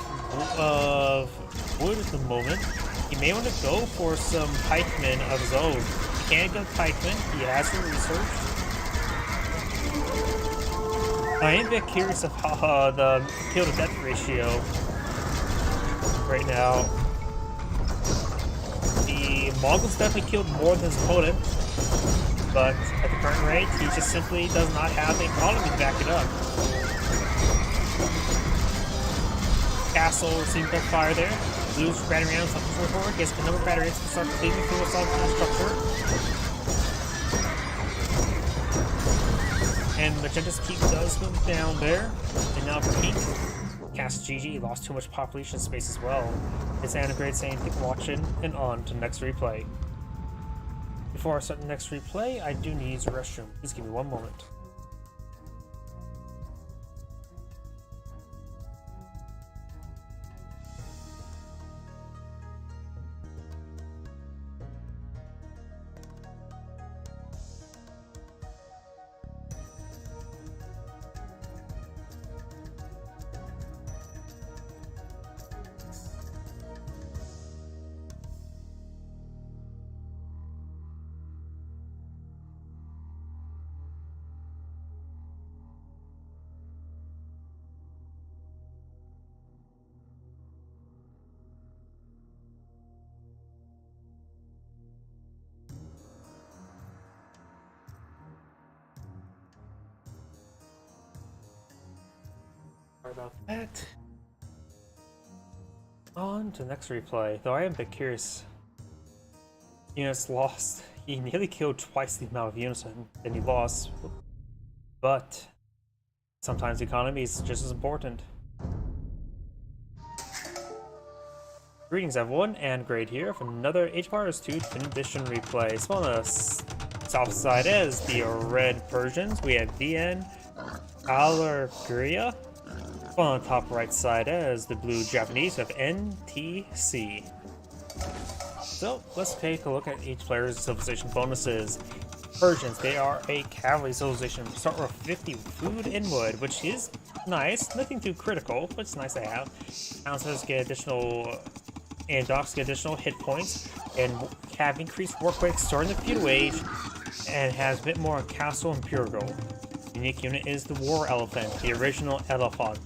wood at the moment. He may want to go for some pikemen of his own. He can't get pikemen. He has some research. I am a bit curious of how the kill to death ratio right now. The Mongols definitely killed more than his opponent, but at the current rate, he just simply does not have the economy to back it up. Castle receiving good fire there. Blue's battery rounds something forward. Gets a number of batteries to start cleaving through a solid structure. And Magenta's keep does move down there. And now Pink casts GG, lost too much population space as well. It's Anagrade saying keep watching and on to next replay. Before I start the next replay, I do need to use the restroom. Please give me one moment. Sorry about that. On to the next replay, though I am a bit curious. Units lost. He nearly killed twice the amount of units than he lost. But sometimes economy is just as important. Greetings everyone, and Grade here from another Age of Empires 2 Definitive Edition replay. So on the south side is the Red Persians. We have VN, Algeria. On the top right side is the Blue Japanese of NTC. So let's take a look at each player's civilization bonuses. Persians, they are a cavalry civilization. Start with 50 food and wood, which is nice. Nothing too critical, but it's nice to have. Councils get additional, and docks get additional hit points, and have increased work rate starting the feudal age, and has a bit more castle and pure gold. Unique unit is the War Elephant, the original elephant.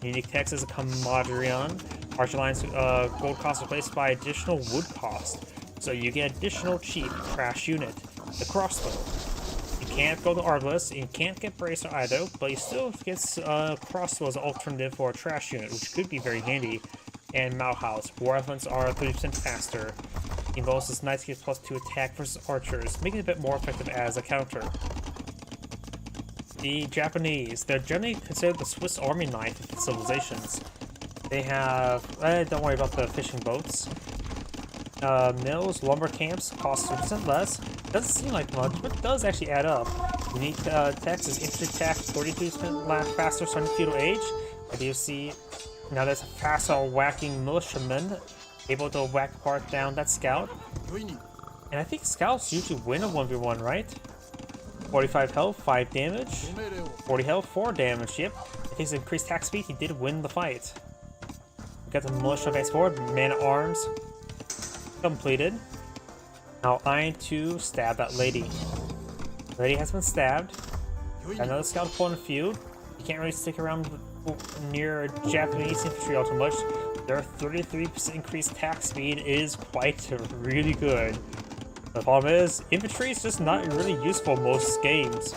Unique text is a Commodorian. Archer Lines gold cost replaced by additional wood cost. So you get additional cheap trash unit. The crossbow. You can't go to Arbalest, you can't get Bracer either, but you still get crossbow as an alternative for a trash unit, which could be very handy. And Mauhaus. War Elephants are 30% faster. Involves Knights get +2 attack versus archers, making it a bit more effective as a counter. The Japanese, they're generally considered the Swiss Army knife of civilizations. They have, don't worry about the fishing boats. Mills, lumber camps cost 2% less. Doesn't seem like much, but it does actually add up. Unique text is infantry attack 32% faster starting feudal age. I do see now there's a faster whacking militiaman able to whack apart down that scout. And I think scouts usually win a 1v1, right? 45 health, 5 damage. 40 health, 4 damage. Yep. If he's increased attack speed, he did win the fight. We got the militia advance forward. Man at arms completed. Now I need to stab that lady. The lady has been stabbed. Another scout pulling the field. You can't really stick around near Japanese infantry all too much. Their 33% increased attack speed is quite really good. The problem is, infantry is just not really useful most games.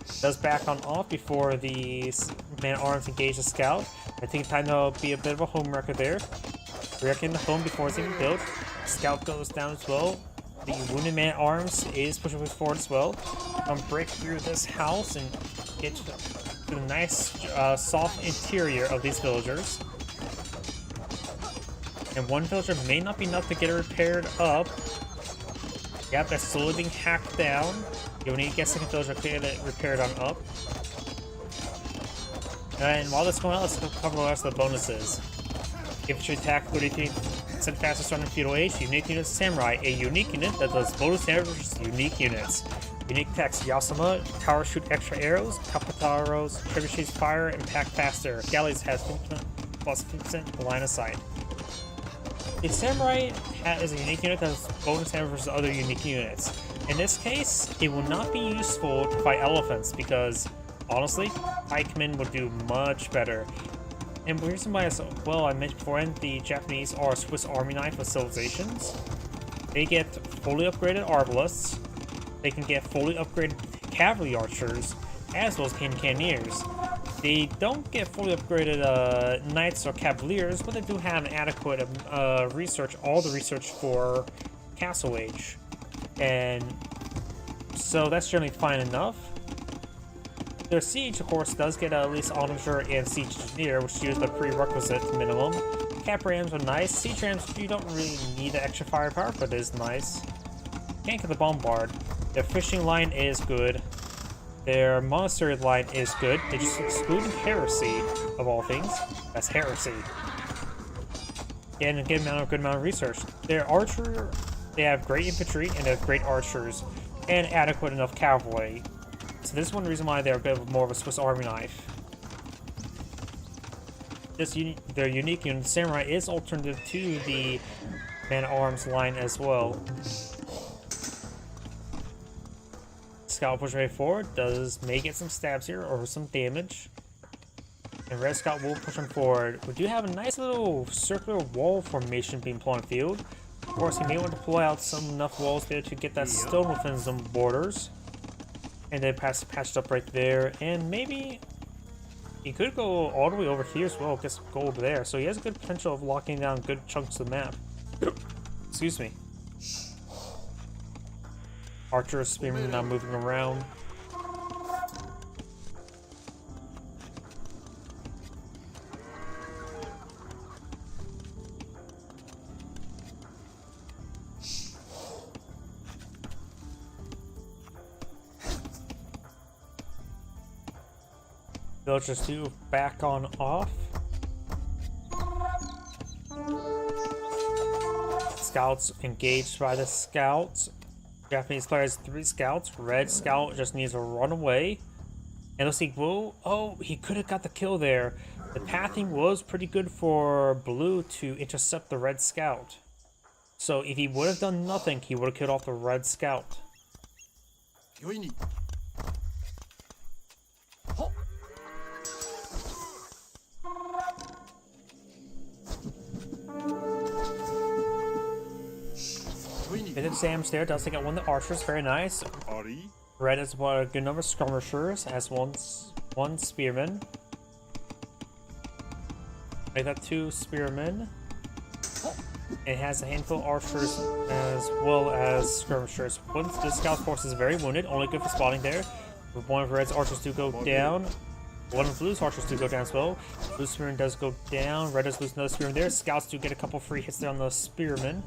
It does back on off before the man-at-arms engage the scout. I think time to be a bit of a home wrecker there. Wrecking the home before it's even built. Scout goes down as well. The wounded man-at-arms is pushing forward as well. Break through this house and get to the nice soft interior of these villagers. And one villager may not be enough to get it repaired up. Yep, that's slowly being hacked down. You'll need to get second villager to get it repaired on up. And while that's going on, let's cover the rest of the bonuses. Infantry attack 33% faster starting feudal age. Unique units samurai, a unique unit that does bonus damage versus unique units. Unique attacks Yasuma, tower shoot extra arrows, Kapataros, trebuchets fire, and pack faster. Galleys has 50% plus 50% line of sight. The samurai hat is a unique unit that has bonus damage versus other unique units. In this case, it will not be useful to fight elephants because, honestly, pikemen would do much better. And the reason why, as well, I mentioned beforehand, the Japanese are a Swiss Army knife of civilizations. They get fully upgraded arbalists. They can get fully upgraded cavalry archers, as well as cannoneers. They don't get fully upgraded knights or cavaliers, but they do have an adequate research, all the research for Castle Age. And so that's generally fine enough. Their siege, of course, does get at least Onager and Siege Engineer, which is the prerequisite minimum. Cap rams are nice. Siege rams, you don't really need the extra firepower, but it is nice. Can't get the bombard. Their fishing line is good. Their monastery line is good. They just excluded heresy, of all things. That's heresy. And a good amount of research. Their archer, they have great infantry and they have great archers and adequate enough cavalry. So this is one reason why they're a bit more of a Swiss Army knife. Their unique unit, samurai, is alternative to the man-at-arms line as well. Scout push right forward, may get some stabs here or some damage. And Red Scout will push him forward. We do have a nice little circular wall formation being put on the field. Of course, he may want to pull out enough walls there to get that stone within some borders. And then patched up right there. And maybe he could go all the way over here as well, just go over there. So he has a good potential of locking down good chunks of the map. Excuse me. Archer, spearman now moving around. Villagers do back on off. Scouts engaged by the scouts. Japanese player has 3 scouts. Red Scout just needs to run away. And let's see, whoa, oh, he could have got the kill there. The pathing was pretty good for Blue to intercept the Red Scout. So if he would have done nothing, he would have killed off the Red Scout. Vintage Sam's there, does take out one of the archers, very nice. Red has a good number of skirmishers, has one spearman. Make that 2 spearmen. It has a handful of archers as well as skirmishers. The scout force is very wounded, only good for spotting there. One of Red's archers do go down. One of Blue's archers do go down as well. Blue spearman does go down. Red does lose another spearman there. Scouts do get a couple free hits there on the spearman.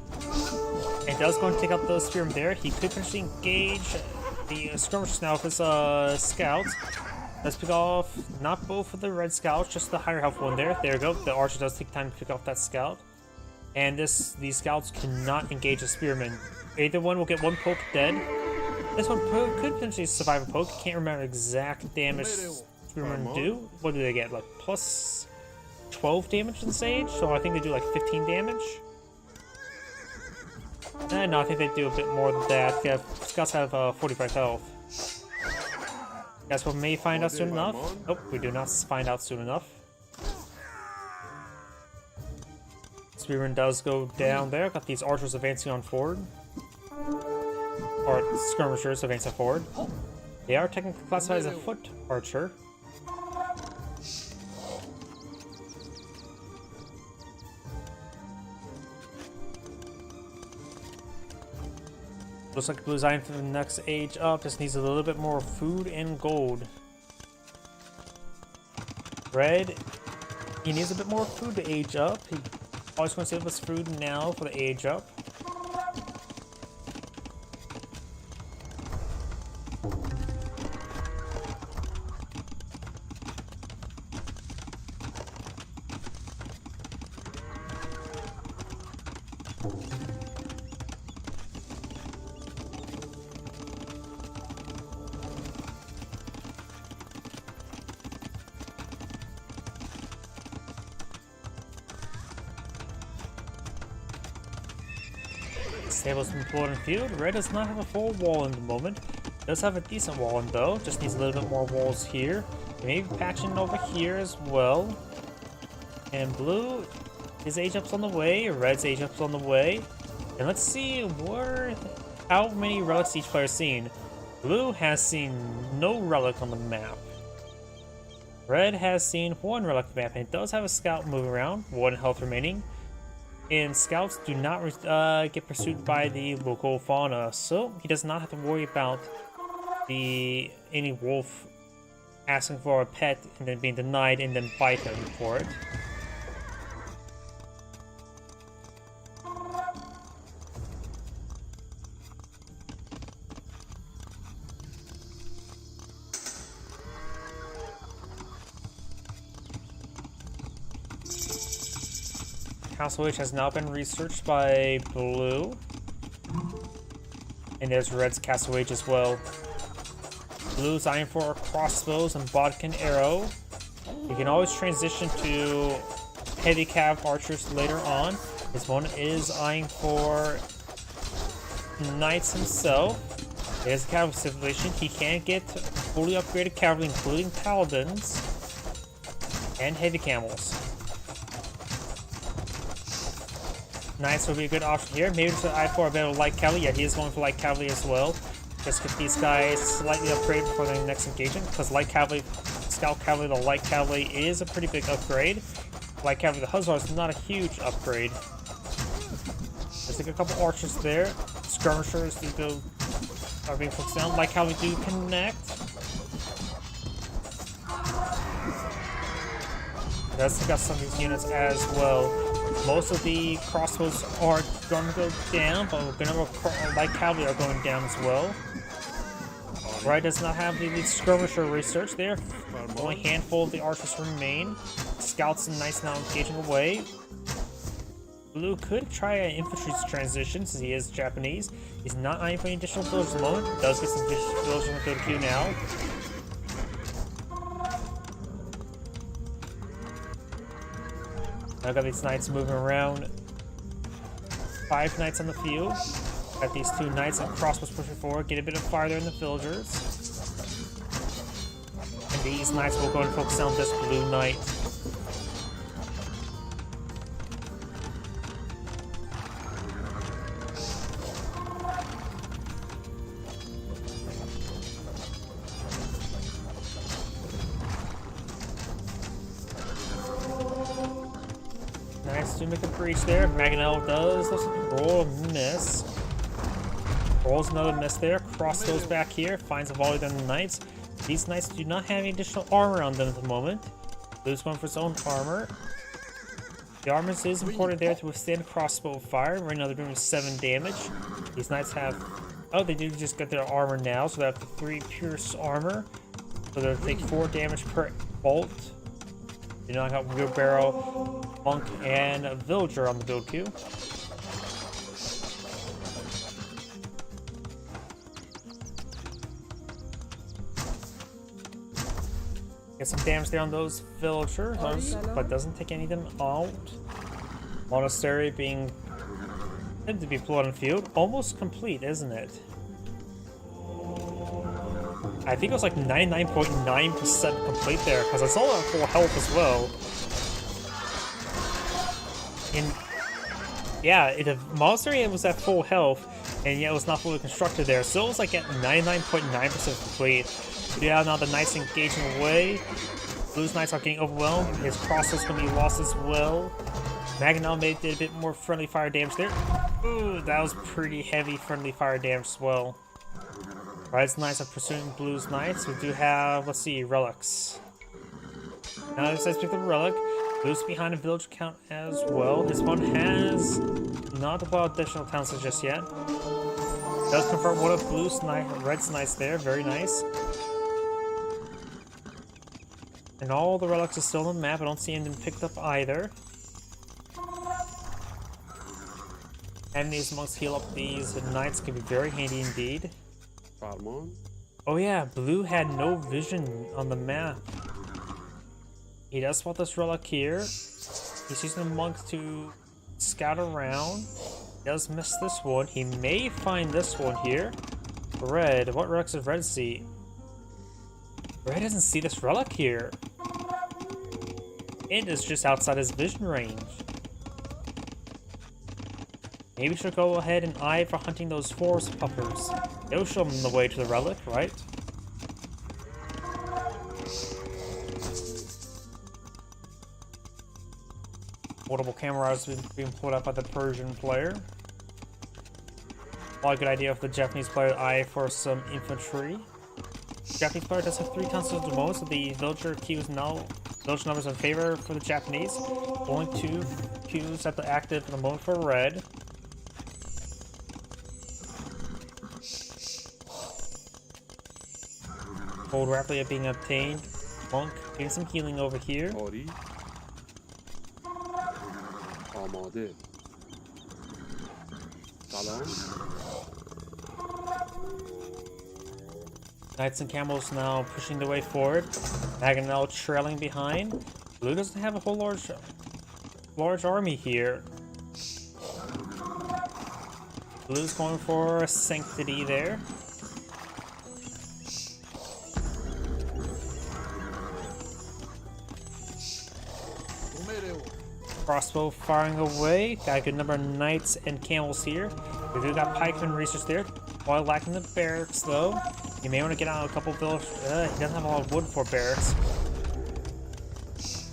And does go and take out the spearman there. He could potentially engage the skirmishers now with his scouts. Let's pick off not both of the Red Scouts, just the higher health one there. There we go. The archer does take time to pick off that scout. And these scouts cannot engage the spearman. Either one will get one poke dead. This one could potentially survive a poke. Can't remember exact damage Spearmen do. What do they get? Like plus 12 damage in Sage? So I think they do like 15 damage. No, I think they do a bit more than that. Yeah, Scouts have 45 health. Guess we may find out soon enough. Nope, we do not find out soon enough. Spearman does go down there. Got these archers advancing on forward. Or skirmishers advancing forward. They are technically classified as a foot archer. Looks like Blue's eyeing for the next age up. Just needs a little bit more food and gold. Red, he needs a bit more food to age up. He always going to save us food now for the age up. Stables from Floor and Field. Red does not have a full wall in the moment. Does have a decent wall in though. Just needs a little bit more walls here. Maybe patching over here as well. And Blue, his age up's on the way. Red's age up's on the way. And let's see how many relics each player's seen. Blue has seen no relic on the map. Red has seen one relic on the map, and it does have a scout moving around, 1 health remaining. And scouts do not get pursued by the local fauna, so he does not have to worry about any wolf asking for a pet and then being denied and then bite him for it. Castle Age has now been researched by Blue. And there's Red's Castle Age as well. Blue's eyeing for crossbows and bodkin arrow. You can always transition to heavy cav archers later on. This one is eyeing for knights himself. There's a cavalry civilization. He can get fully upgraded cavalry, including paladins and heavy camels. Knights would be a good option here. Maybe to eye for a bit of light cavalry. Yeah, he is going for light cavalry as well. Just get these guys slightly upgraded for the next engagement. Because light cavalry, scout cavalry, the light cavalry is a pretty big upgrade. Light cavalry, the Hussar is not a huge upgrade. Let's take a couple archers there. Skirmishers do go are being focused down. Light cavalry do connect. Let's take out some of these units as well. Most of the crossbows are going to go down, but we're going to light cavalry are going down as well. Red does not have the skirmisher research there. Only a handful of the archers remain. Scouts and knights now engaging away. Blue could try an infantry transition since he is Japanese. He's not eyeing for any additional villagers at the moment. Does get some additional villagers on the field queue now. I've got these knights moving around. 5 knights on the field. Got these 2 knights and crossbows pushing forward. Get a bit farther in the villagers. And these knights will go and focus on this blue knight. To make a breach there. Mangonel does roll a miss. Rolls another miss there. Crossbows back here. Finds a volley on the knights. These knights do not have any additional armor on them at the moment. Lose one for his own armor. The armor is important there to withstand crossbow fire. Right now they're doing 7 damage. These knights have... Oh, they do just get their armor now, so they have the 3 pierce armor. So they'll take 4 damage per bolt. You know, I got wheelbarrow, monk, and a villager on the build queue. Get some damage there on those villagers, but doesn't take any of them out. Monastery being to be plotted on field. Almost complete, isn't it? I think it was like 99.9% complete there, because I saw it at full health as well. Yeah, the monastery was at full health, and yet it was not fully constructed there. So it was like at 99.9% complete. We do have now the Knights engaging away. Blue's Knights are getting overwhelmed. His crossbow's gonna be lost as well. Magnell did a bit more friendly fire damage there. Ooh, that was pretty heavy friendly fire damage as well. Red's Knights are pursuing Blue's Knights. We do have, let's see, relics. Now this says pick the relic. Blue's behind a village count as well. This one has not about additional towns just yet. Does convert one of Red's Knights there. Very nice. And all the relics are still on the map. I don't see anything picked up either. And these monks heal up these knights can be very handy indeed. Oh yeah, Blue had no vision on the map. He does spot this relic here. He's using the monks to scout around. He does miss this one. He may find this one here. Red, what relics does Red see? Red doesn't see this relic here. It is just outside his vision range. Maybe we should go ahead and eye for hunting those forest puppers. They'll show him the way to the relic, right? Multiple cameras being pulled up by the Persian player. Probably a good idea for the Japanese player to eye for some infantry. The Japanese player does have 3 tons of the most, so the villager queue is now village numbers in favor for the Japanese. Only 2 queues at the active at the moment for red. Gold rapidly being obtained. Monk getting some healing over here. Knights and camels now pushing their way forward. Maganel trailing behind. Blue doesn't have a whole large army here. Blue's going for a sanctity there. Crossbow firing away. Got a good number of knights and camels here. We do got pikemen research there. While lacking the barracks though. You may want to get out a couple villages. He doesn't have a lot of wood for barracks.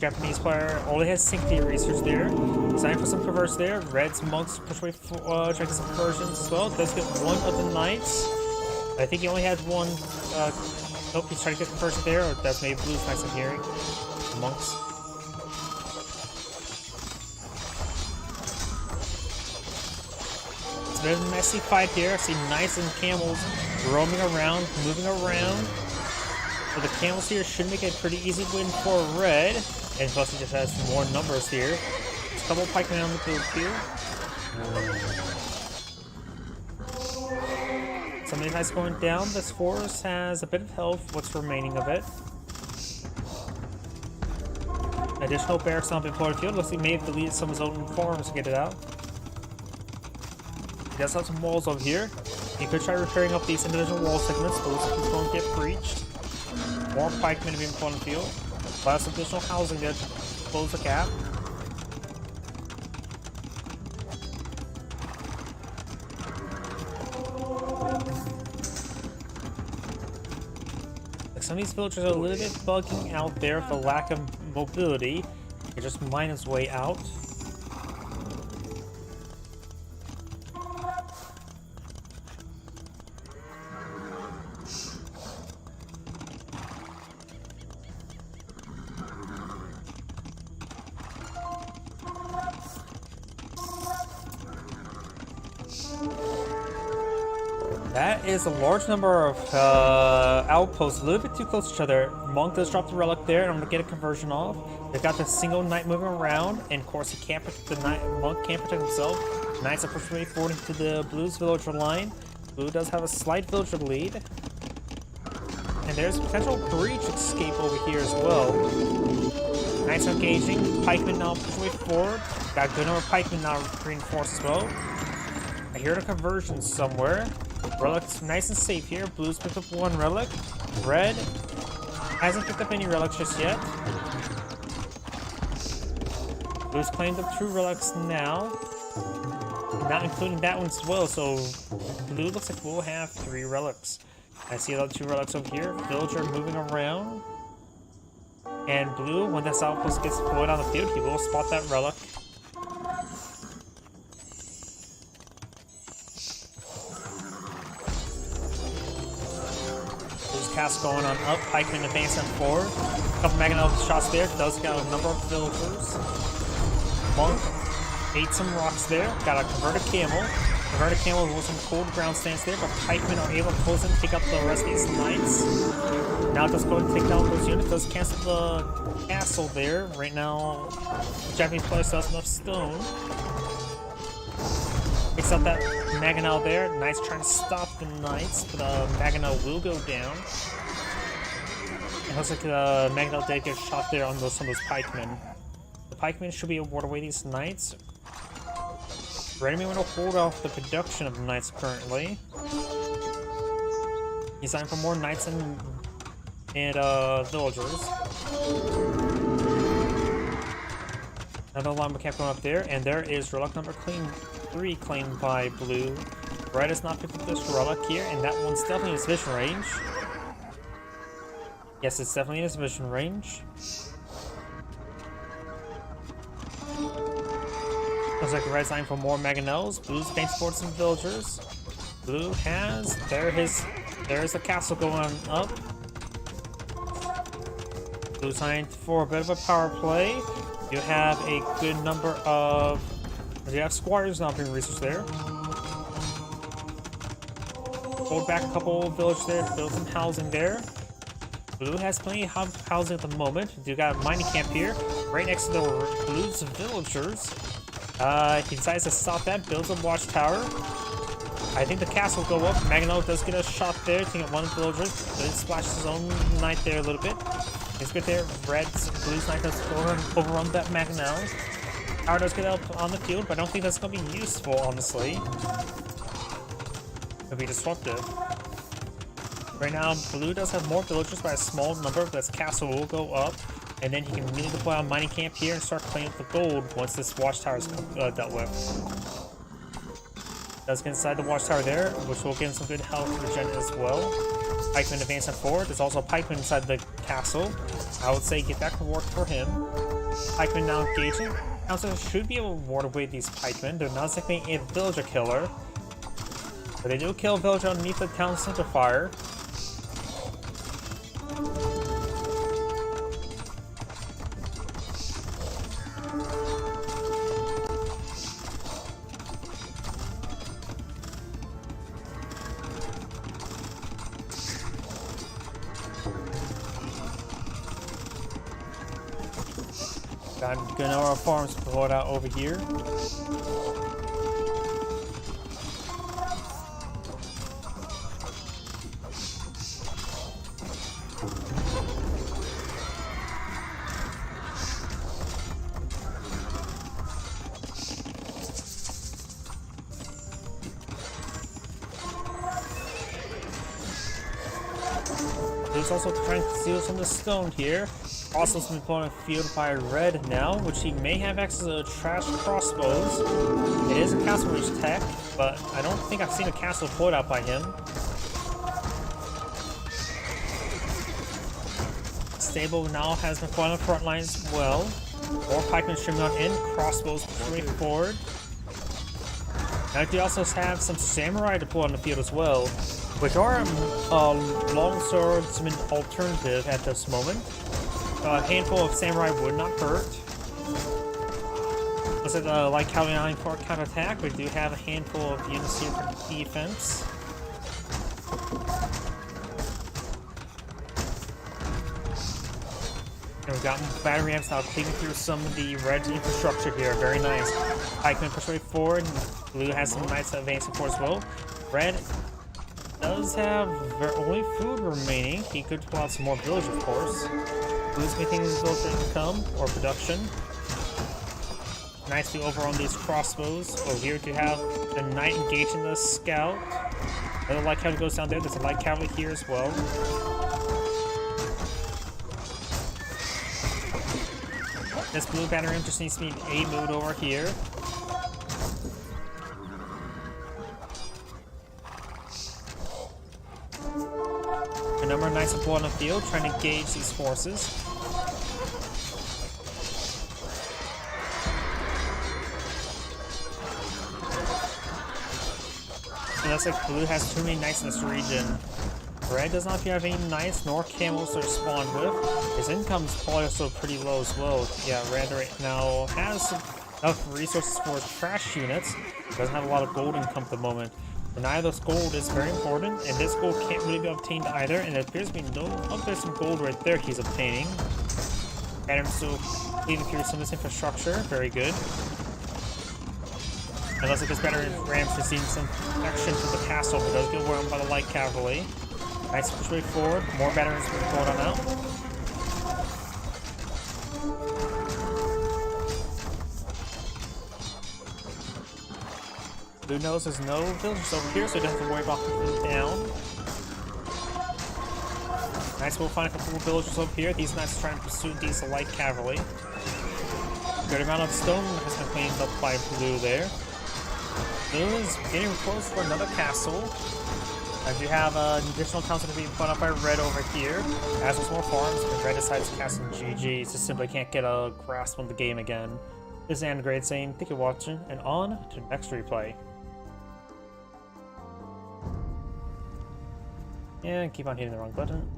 Japanese player only has sanctity research there. Design for some converts there. Red's monks push away for trying to get some conversions as well. Does get one of the knights. I think he only had one. Nope, he's trying to get conversion there. Or that's maybe Blue's Knights I'm hearing. Monks. There's a messy fight here. I see knights and camels roaming around, moving around. So the camels here should make a pretty easy win for red. And plus he just has more numbers here. There's a couple pikemen on the field here. Some of these knights going down. This forest has a bit of health, what's remaining of it. Additional barracks on the employed field. Looks like he may have deleted some of his own farms to get it out. He does have some walls over here. He could try repairing up these individual wall segments, but looks like he's going to get breached. More pikemen being put on the field. But some additional housing there to close the gap. Like some of these villagers are a little bit bugging out there with the lack of mobility. He just mine his way out. That is a large number of outposts, a little bit too close to each other. Monk does drop the relic there, and I'm gonna get a conversion off. They've got the single knight moving around, and of course he can't protect the knight. Monk can't protect himself. Knights are pushing forward into the Blue's villager line. Blue does have a slight villager lead. And there's potential breach escape over here as well. Knights engaging. Pikemen now push way forward. Got good number of pikemen now reinforced as well. I hear the conversion somewhere. Relic's nice and safe here. Blue's picked up one relic. Red hasn't picked up any relics just yet. Blue's claimed up 2 relics now. Not including that one as well, so Blue looks like we'll have 3 relics. I see another 2 relics over here. Villager moving around. And Blue, when that outpost gets deployed on the field, he will spot that relic. Blue's cast going on up. Pikeman advancing forward. A couple Mangonel shots there. Does get a number of villagers. Monk ate some rocks there. Got a converted camel. Converted camel with some cold ground stance there, but pikemen are able to close in and take up the rest of these knights. Now just go and take down those units. Does cancel the castle there. Right now, the Japanese player still has enough stone. Picks up that Mangonel there. Knights trying to stop the knights, but Mangonel will go down. It looks like Mangonel did get shot there on some of those pikemen. The pikemen should be able to ward away these knights. Enemy want to hold off the production of knights currently. He's signed for more knights and villagers. Another llama camp going up there, and there is relic number 3 claimed by Blue. Red has not picked up this relic here, and that one's definitely in his vision range. Yes, it's definitely in his vision range. Looks like Red's signed for more Mangonels. Blue's paints for some villagers. Blue has there's a castle going up. Blue signed for a bit of a power play. You have a good number of squatters now being researched there. Hold back a couple of villages there, build some housing there. Blue has plenty of housing at the moment. You got a mining camp here, right next to the Blue's villagers. He decides to stop that, builds a watchtower. I think the castle will go up. Mangonel does get a shot there, taking out one of the villagers. Then splashes his own knight there a little bit. It's good there. Blue's knight does overrun that Mangonel. Tower does get up on the field, but I don't think that's going to be useful, honestly. It'll be disruptive. Right now, Blue does have more villagers by a small number, but this castle will go up. And then he can immediately deploy a mining camp here and start cleaning up the gold once this watchtower is dealt with. Does get inside the watchtower there, which will give him some good health regen as well. Pikeman advancing forward. There's also a pikeman inside the castle. I would say get that reward for him. Pikeman now engaging. Council should be able to ward away these pikemen. They're not exactly a villager killer, but they do kill a villager underneath the town center fire. Got Ganora farms pulled out over here. There's also trying to steal some of the stone here. Also some deploying field by Red now, which he may have access to trash crossbows. It is a castle reach tech, but I don't think I've seen a castle deployed out by him. Stable now has been deployed on the front line as well. More pikemen streaming on in, crossbows pushing forward. Now we also have some samurai deployed on the field as well, which are long swordsman alternative at this moment. A handful of samurai would not hurt. Looks like Calvin for counterattack. We do have a handful of units here for defense. And we've got battery amps now cleaving through some of the red infrastructure here. Very nice. Pikemen push way forward. Blue has some knights advancing forward as well. Red does have only food remaining. He could pull out some more village, of course. Blue's maintaining his village income or production. Nicely over on these crossbows. Over here to have the knight engaging the scout. Another light cavalry goes down there. There's a light cavalry here as well. This blue banner just needs to be in A mood over here. A number of knights of blood on the field trying to engage these forces. It looks like blue has too many knights in this region. Red does not appear to have any knights nor camels to spawn with. His income is probably also pretty low as well. Yeah, Red right now has enough resources for his trash units. Doesn't have a lot of gold income at the moment. And either this gold is very important, and this gold can't really be obtained either. And it appears to be no. Oh, there's some gold right there he's obtaining. Adam's still leading through some of this infrastructure. Very good. It looks like this banner Rams receiving some protection from the castle, but does get overrun by the light cavalry. Nice push way forward. More banners being pulled on out. Blue knows there's no villagers over here, so he doesn't have to worry about putting them down. Nice, we'll find a couple of villagers over here. These knights are trying to pursue these light cavalry. Good amount of stone has been cleaned up by blue there. Blue is getting close for another castle. I do have an additional council to be put up by Red over here. As with more farms, but Red decides to cast some GGs, just simply can't get a grasp on the game again. This is Andgrade saying, thank you for watching, and on to the next replay. And keep on hitting the wrong button.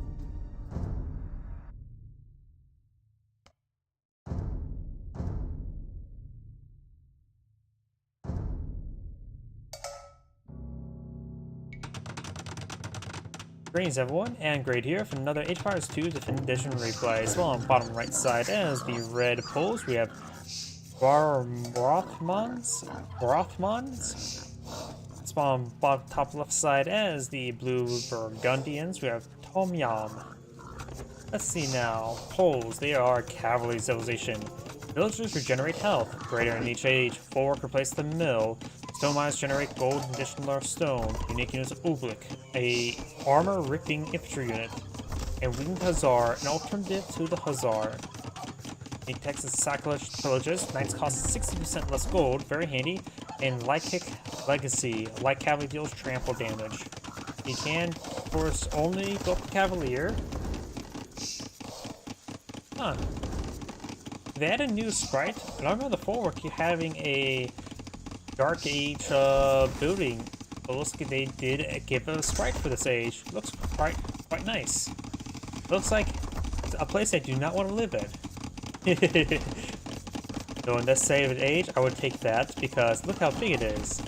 Greetings everyone, and Grade here for another Age of Empires 2 Definitive Edition replay. As well on the bottom right side as the red poles, we have Rothmans. On bottom top left side as the blue Burgundians, we have Tom Yam. Let's see now. Poles, they are cavalry civilization. Villagers regenerate health, greater in each age. Forward replace the mill. Stone mines generate gold and additional stone. Unique units of Ublik, a armor-ripping infantry unit. And Winged Hussar, an alternative to the Hussar. Unique Texas sacrilege villages. Knights cost 60% less gold, very handy. And Light Kick Legacy, light cavalry deals trample damage. You can, of course, only go up the Cavalier. Huh. They had a new sprite, and I remember the forward having a Dark Age building. It looks like they did give a sprite for this age. Looks quite nice. Looks like a place I do not want to live in. So in this save of age, I would take that because look how big it is.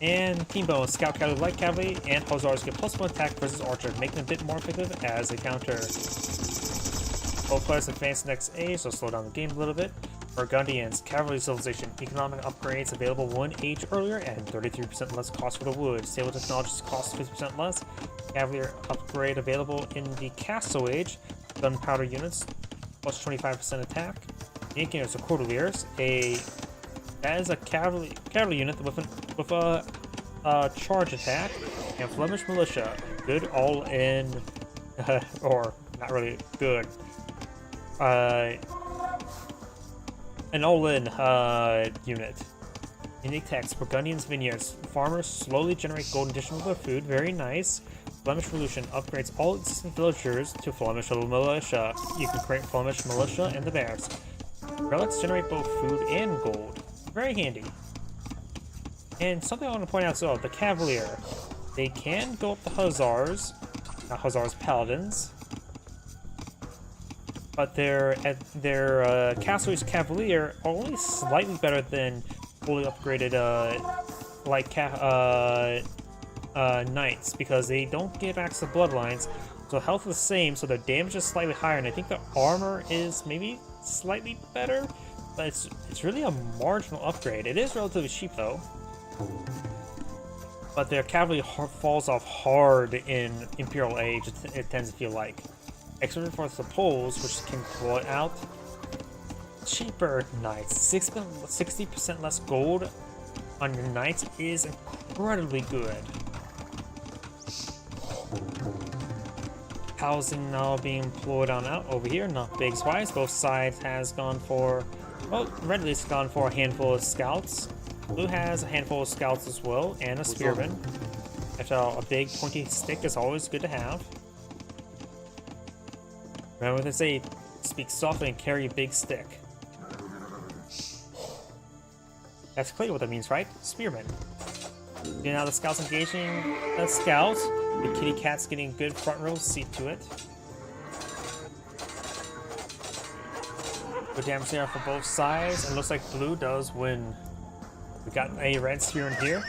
And Team Bonus, Scout Cavalry, Light Cavalry, and Hussars get +1 attack versus Archer, making them a bit more effective as a counter. Both players advance the next age, so slow down the game a little bit. Burgundians, Cavalry Civilization, economic upgrades available 1 age earlier and 33% less cost for the wood. Stable technologies cost 50% less. Cavalier upgrade available in the Castle Age. Gunpowder units plus 25% attack. Unique units of Cordeliers. That is a cavalry unit with a charge attack. And Flemish Militia, good all in, or not really good. An all-in unit. Unique text, Burgundians Vineyards. Farmers slowly generate gold additional to their food. Very nice. Flemish Revolution upgrades all existing villagers to Flemish Militia. You can create Flemish Militia and the Bears. Relics generate both food and gold. Very handy. And something I want to point out as well, the Cavalier. They can go up the Hussars. Not Hussars, Paladins. But their Castle Age Cavalier are only slightly better than fully upgraded Knights, because they don't give access to Bloodlines, so health is the same, so their damage is slightly higher, and I think the armor is maybe slightly better, but it's really a marginal upgrade. It is relatively cheap though. but their cavalry falls off hard in Imperial Age, it tends to feel like. Except for the poles, which can pull it out. Cheaper knights, 60% less gold on your knights is incredibly good. Housing now being employed on out over here, not big wise. Both sides has gone for, well, red at least gone for a handful of scouts. Blue has a handful of scouts as well, and a spearman. After all, a big pointy stick is always good to have. Remember what they say, speak softly and carry a big stick. That's clearly what that means, right? Spearman. Now the scouts engaging the scouts. The kitty cat's getting good front row seat to it. Good damage there for both sides, and looks like blue does win. We got a red spearman here.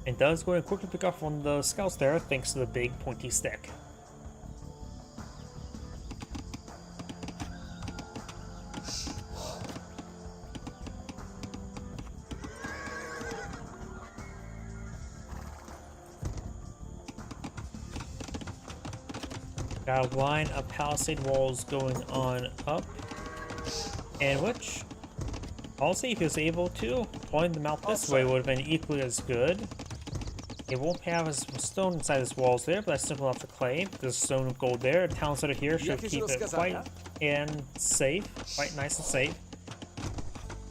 And does go and quickly pick off one of the scouts there thanks to the big pointy stick. Got a line of palisade walls going on up, and which, honestly, if he was able to, pulling them out this way would have been equally as good. It won't have a stone inside his walls there, but that's simple enough to claim. There's stone and gold there. The towns that are here should keep it quite and safe, quite nice and safe.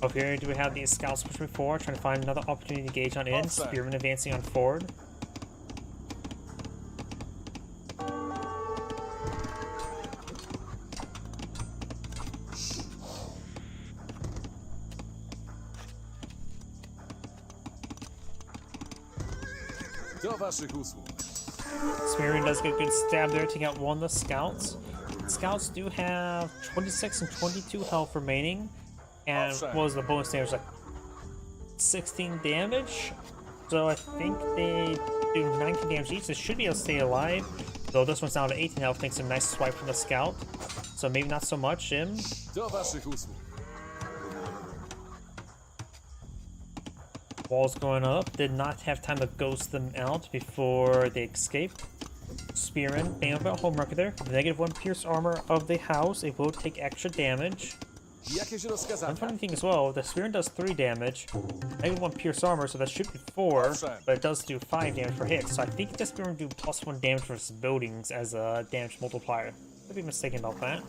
Over here, do we have these scouts pushing forward, trying to find another opportunity to engage on in. Spearman advancing on forward. Spearman does get a good stab there, taking out one of the scouts. Scouts do have 26 and 22 health remaining, and what was the bonus damage, like 16 damage? So I think they do 19 damage each. They should be able to stay alive, though this one's down to 18 health thanks to a nice swipe from the scout. So maybe not so much him. Walls going up, did not have time to ghost them out before they escaped. Spearman, bang up a home marker there. -1 pierce armor of the house, it will take extra damage. One funny thing as well, the Spearman does 3 damage, -1 pierce armor, so that should be 4, but it does do 5 damage per hit. So I think the Spearman do +1 damage for his buildings as a damage multiplier. Could be mistaken about that.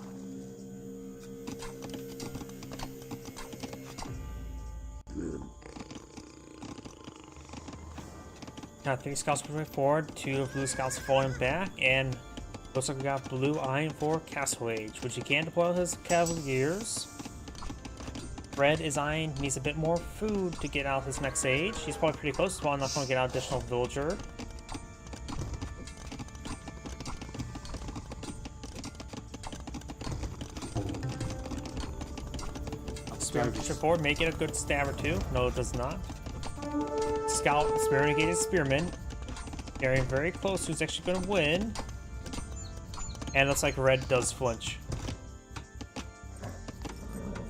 Got 3 scouts moving forward, 2 blue scouts falling back, and looks like we got blue eyeing for Castle Age, which he can deploy his cavaliers. Red is eyeing, needs a bit more food to get out his next age. He's probably pretty close, so I'm not going to get out additional villager. Spearman pushing forward, may get a good stab or 2. No, it does not. Scout, Spearman engages Spearman. Getting very close, who's actually going to win. And it looks like red does flinch.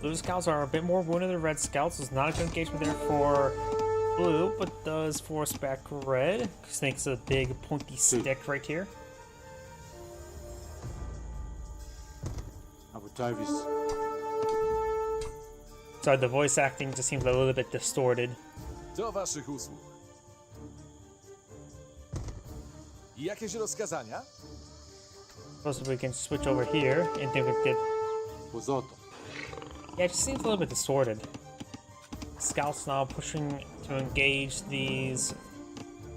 Blue scouts are a bit more wounded than red scouts. There's not a good engagement there for blue, but does force back red. Thanks to the big pointy stick right here. Sorry, the voice acting just seems a little bit distorted.
Do waszych usług. Jakieś rozkazania?
Suppose we can switch over here and then we get. Yeah, it just seems a little bit distorted. Scouts now pushing to engage these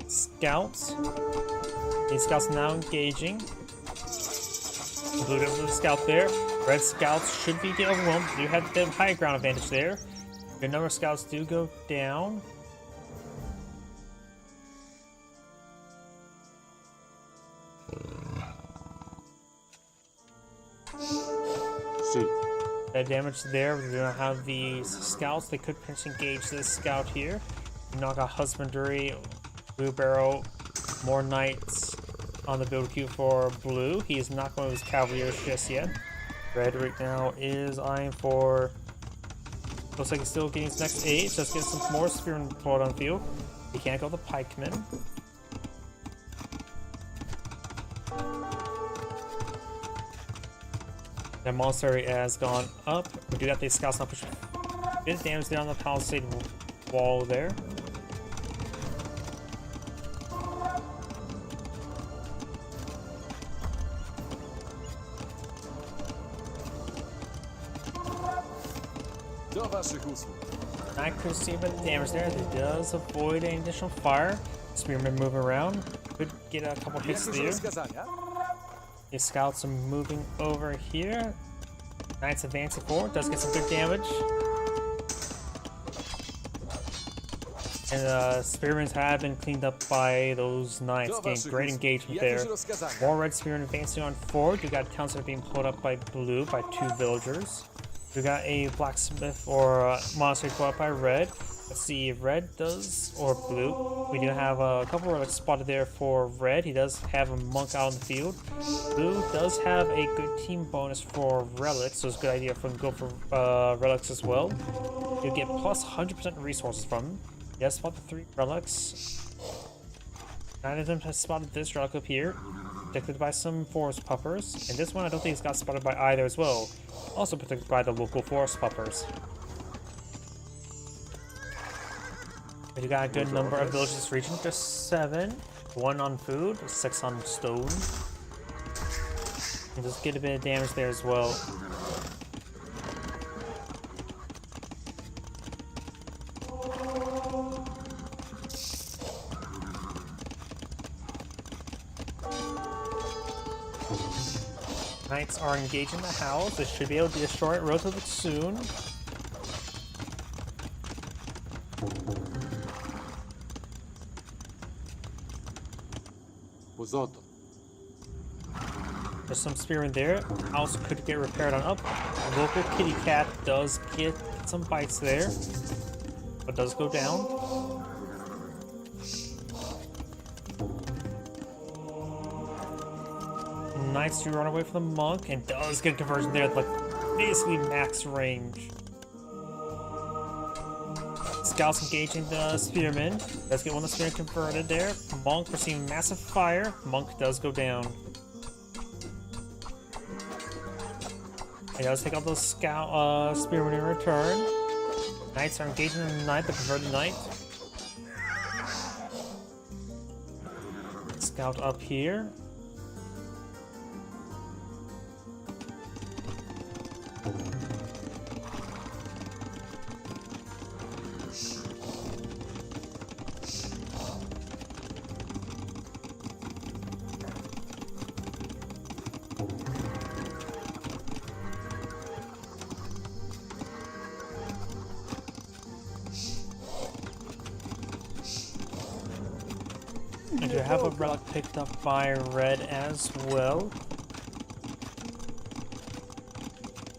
scouts. These scouts now engaging. Blue goes with the scout there. Red scouts should be getting overwhelmed. You have the high ground advantage there. Your number of scouts do go down. That damage there. We don't have these scouts. They could potentially engage this scout here. Knock out husbandry, blue barrel, more knights on the build queue for blue. He is not going with his cavaliers just yet. Red right now is eyeing for. Looks like he's still getting his next age. Let's get some more spearmen pulled on field. You can't go the pikemen. The monastery has gone up. We do have these scouts now push a bit of damage there on the palisade wall there.
Do waszych usług.
Not could see a bit of damage there. It does avoid any additional fire. Spearmen moving around. Could get a couple hits
Jakieś
there.
rozkazania?
The scouts are moving over here. Knights advancing forward. Does get some good damage. And spearmen have been cleaned up by those knights.
Do
Getting
waszych
great
usług.
engagement
Jakieś
there.
rozkazania?
More red spearmen advancing on forward. You got towns that are being pulled up by blue by 2 villagers. We got a blacksmith or monastery pulled up by red. Let's see if red does or blue. We do have a couple relics spotted there for red. He does have a monk out in the field. Blue does have a good team bonus for relics, so it's a good idea for him to go for relics as well. You get plus 100% resources from him. He has spotted 3 relics. 9 of them has spotted this relic up here, protected by some forest puppers. And this one I don't think it's got spotted by either as well. Also protected by the local forest puppers. But you got a good number of villages in this region. Just 7. 1 on food, 6 on stone. And just get a bit of damage there as well. Knights are engaging the house. They should be able to destroy it relatively soon.
Pozoto.
There's some spearmen there. House could get repaired on up. Local kitty cat does get some bites there, but does go down. Knights do run away from the monk and does get conversion there at like basically max range. Scouts engaging the spearmen. Does get one of the spearmen converted there. Monk receiving massive fire. Monk does go down. He does take out those scout spearmen in return. Knights are engaging the knight, the converted knight. Scout up here. I do have a relic picked up by red as well.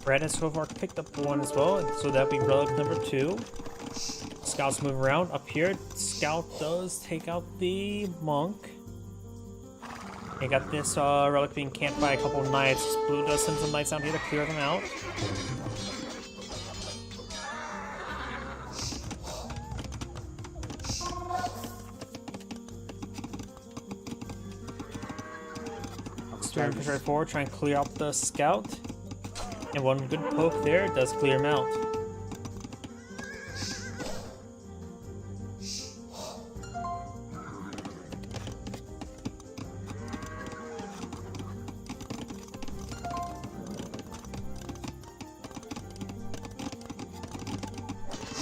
Red has so far picked up 1 as well, so that'd be relic number 2. Scouts move around. Up here, Scout does take out the monk. You got this relic being camped by a couple of knights. Blue does send some knights down here to clear them out. Spearman push right forward, try and clear out the scout. And one good poke there does clear him out.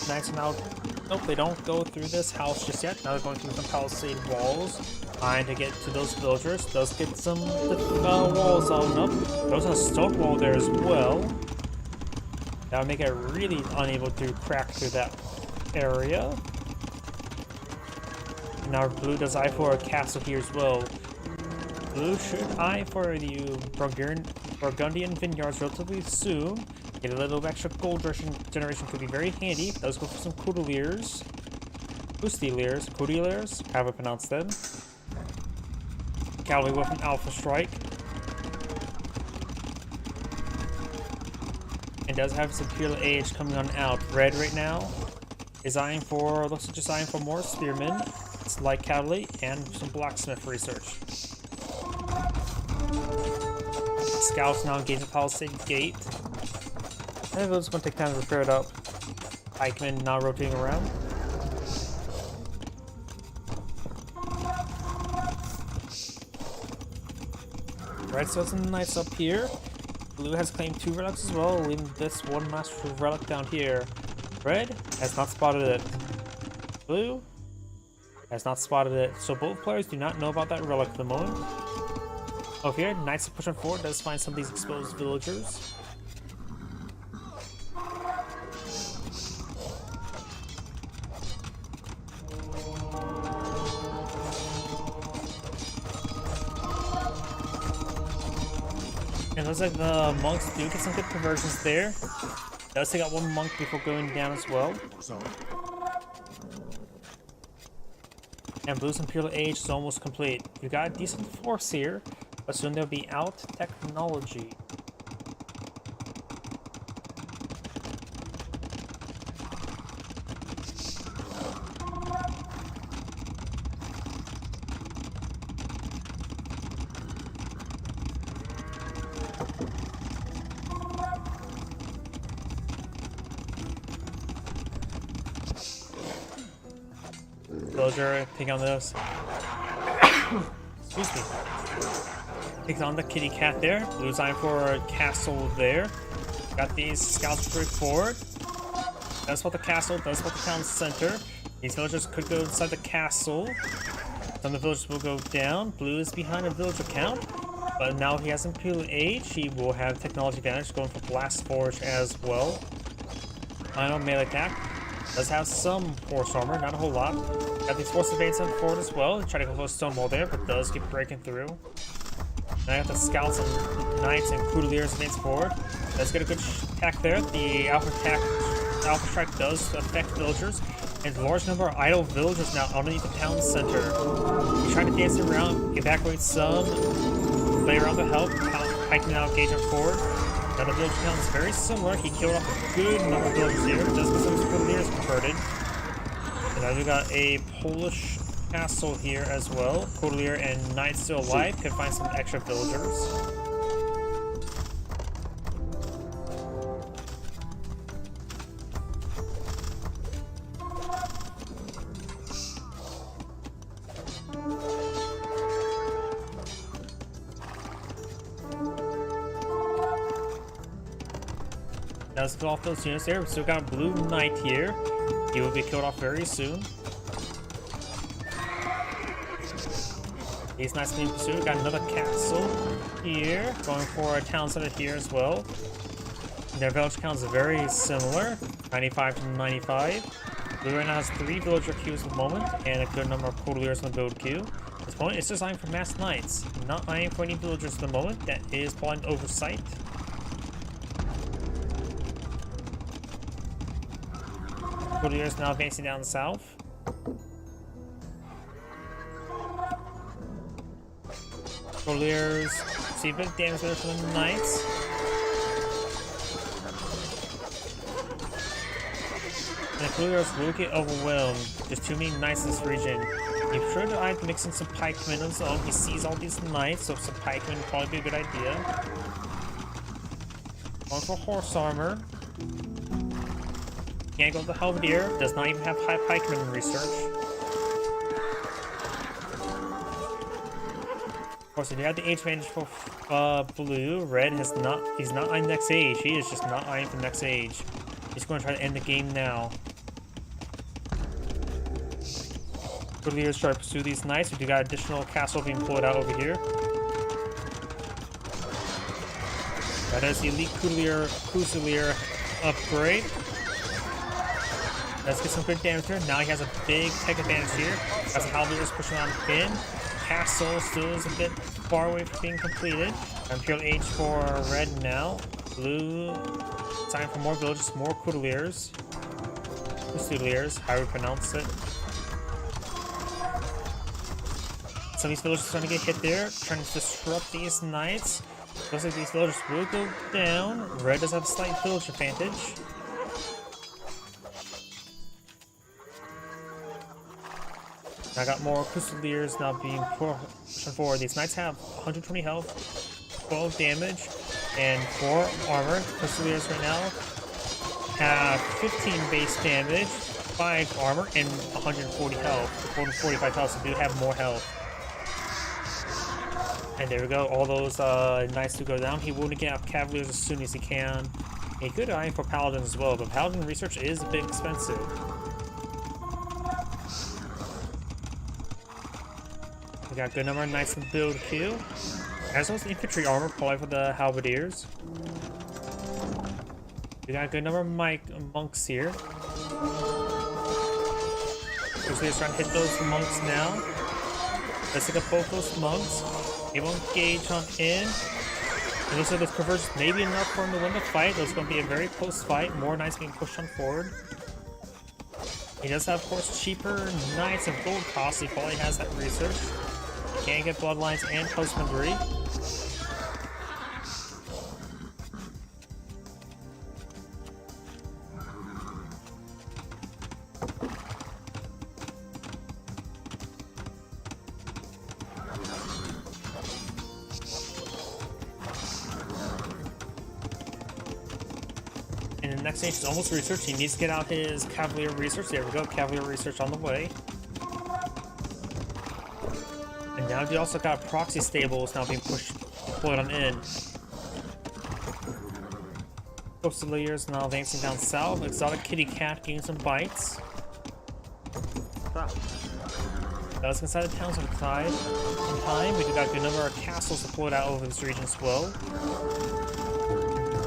Knights are now. Nope, they don't go through this house just yet. Now they're going through some palisade walls. Trying to get to those villagers. Does get some walls on up. There's a stone wall there as well. That would make it really unable to crack through that area. Now blue does eye for a castle here as well. Blue should eye for the Burgundian vineyards relatively soon. Get a little extra gold generation could be very handy. Does go for some Coudeliers. Coudeliers, however I pronounce them. Cavalry with an Alpha Strike. And does have some Imperial Age coming on out. Red right now is eyeing for, looks like just eyeing for more Spearmen. light cavalry, and some blacksmith research. Scouts now engage the palisade gate. And it's going to take time to repair it up. Pikemen now rotating around. Red still has some knights up here. Blue has claimed 2 relics as well, leaving this one master relic down here. Red has not spotted it. Blue has not spotted it. So both players do not know about that relic at the moment. Over here, knights are pushing forward. Does find some of these exposed villagers. And it looks like the monks do get some good conversions there. Does take out 1 monk before going down as well. And Blue's Imperial Age is almost complete. You got a decent force here, but soon they'll be out technology. Villager taking on this. Excuse me. Takes on the kitty cat there. Blue's eyeing for a castle there. Got these scouts straight forward. Does what the castle, does what the town center. These villagers could go inside the castle. Some of the villagers will go down. Blue is behind a villager count. But now he has Imperial Age. He will have technology advantage, going for Blast Forge as well. Final melee attack. Does have some horse armor, not a whole lot. Got these force advances forward as well. Try to go for a stone wall there, but does keep breaking through. Now I got the scouts and knights and couturiers advance forward. Does get a good attack there. The alpha strike does affect villagers. And a large number of idle villagers now underneath the town center. He's trying to dance around, evacuate some, play around to help. Pikemen now engaging forward. Now the village count is very similar. He killed off a good number of villagers here. Does get some couturiers converted. And now we got a Polish castle here as well. Couturier and knights still alive. Could find some extra villagers. Let's kill off those units there. We still got a blue knight here. He will be killed off very soon. These knights being pursued. Got another castle here. Going for a town center here as well. Their village count is very similar. 95 to 95. Blue right now has 3 villager queues at the moment. And a good number of couturiers on the build queue. At this point, it's just eyeing for mass knights. Not eyeing for any villagers at the moment. That is probably an oversight. Couturiers now advancing down south. Couturiers see a bit of damage there from the knights. And the Couturiers will get overwhelmed. There's too many knights in this region. He should try to mix in some pikemen of his own. He sees all these knights, so some pikemen would probably be a good idea. Going for horse armor. Can't go to the Halberdier, does not even have high pikeman research. Of course, if you have the age advantage for blue, red he's not eyeing the next age, he is just not eyeing for the next age. He's going to try to end the game now. Couturiers try to pursue these knights, we do got additional castle being pulled out over here. That is the elite Couturier upgrade. Let's get some good damage here. Now he has a big tech advantage here. Got some halberdiers pushing on in. Castle still is a bit far away from being completed. Imperial Age for red now. Blue, time for more villages, more couturiers. Couturiers, how we pronounce it. Some of these villagers are starting to get hit there. Trying to disrupt these knights. Looks like these villagers will go down. Red does have a slight village advantage. I got more Fusiliers now being pushed forward. These knights have 120 health, 12 damage, and 4 armor. Fusiliers right now have 15 base damage, 5 armor, and 140 health. 145 health, so they do have more health. And there we go, all those knights to go down. He will get out Cavaliers as soon as he can. A good eye for Paladins as well, but Paladin research is a bit expensive. We got a good number of knights in build queue, as well as infantry armor, probably for the halberdiers. We got a good number of monks here. Because we're trying to hit those monks now. Let's take up both those monks. They won't engage on in. It looks like those conversions may be enough for him to win the fight. It's going to be a very close fight. More knights being pushed on forward. He does have, of course, cheaper knights and gold costs. He probably has that research. He can get bloodlines and husbandry. And the next stage is almost research. He needs to get out his Cavalier research. There we go, Cavalier research on the way. And now we also got proxy stables now being deployed on in. Fusiliers now advancing down south. Exotic Kitty Cat getting some bites. That was inside the towns of the tide. In time, we do got a good number of castles deployed out over this region as well.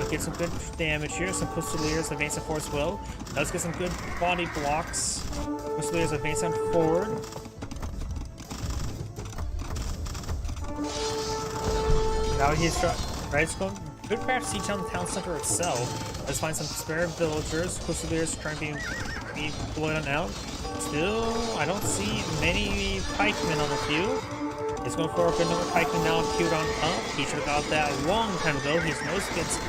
Get some good damage here. Some Fusiliers advancing forward as well. Does get some good body blocks. Fusiliers advancing forward. Now he's right. Good craft siege on the town center itself. Let's find some spare villagers. Fusiliers trying to be deployed on out. Still, I don't see many pikemen on the field. He's going for a good number of pikemen now queued on up. He should have got that a long time ago. He's nose gets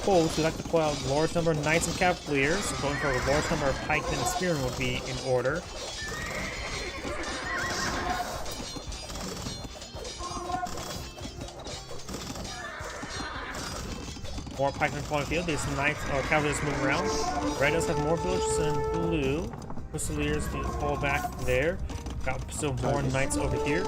polls who like to pull out a large number of knights and cavaliers. So going for a large number of pikemen and spearmen would be in order. More pikemen on the field. These knights or cavaliers move around. Red does have more villagers than blue. Fusiliers do fall back there. Got still more knights over here.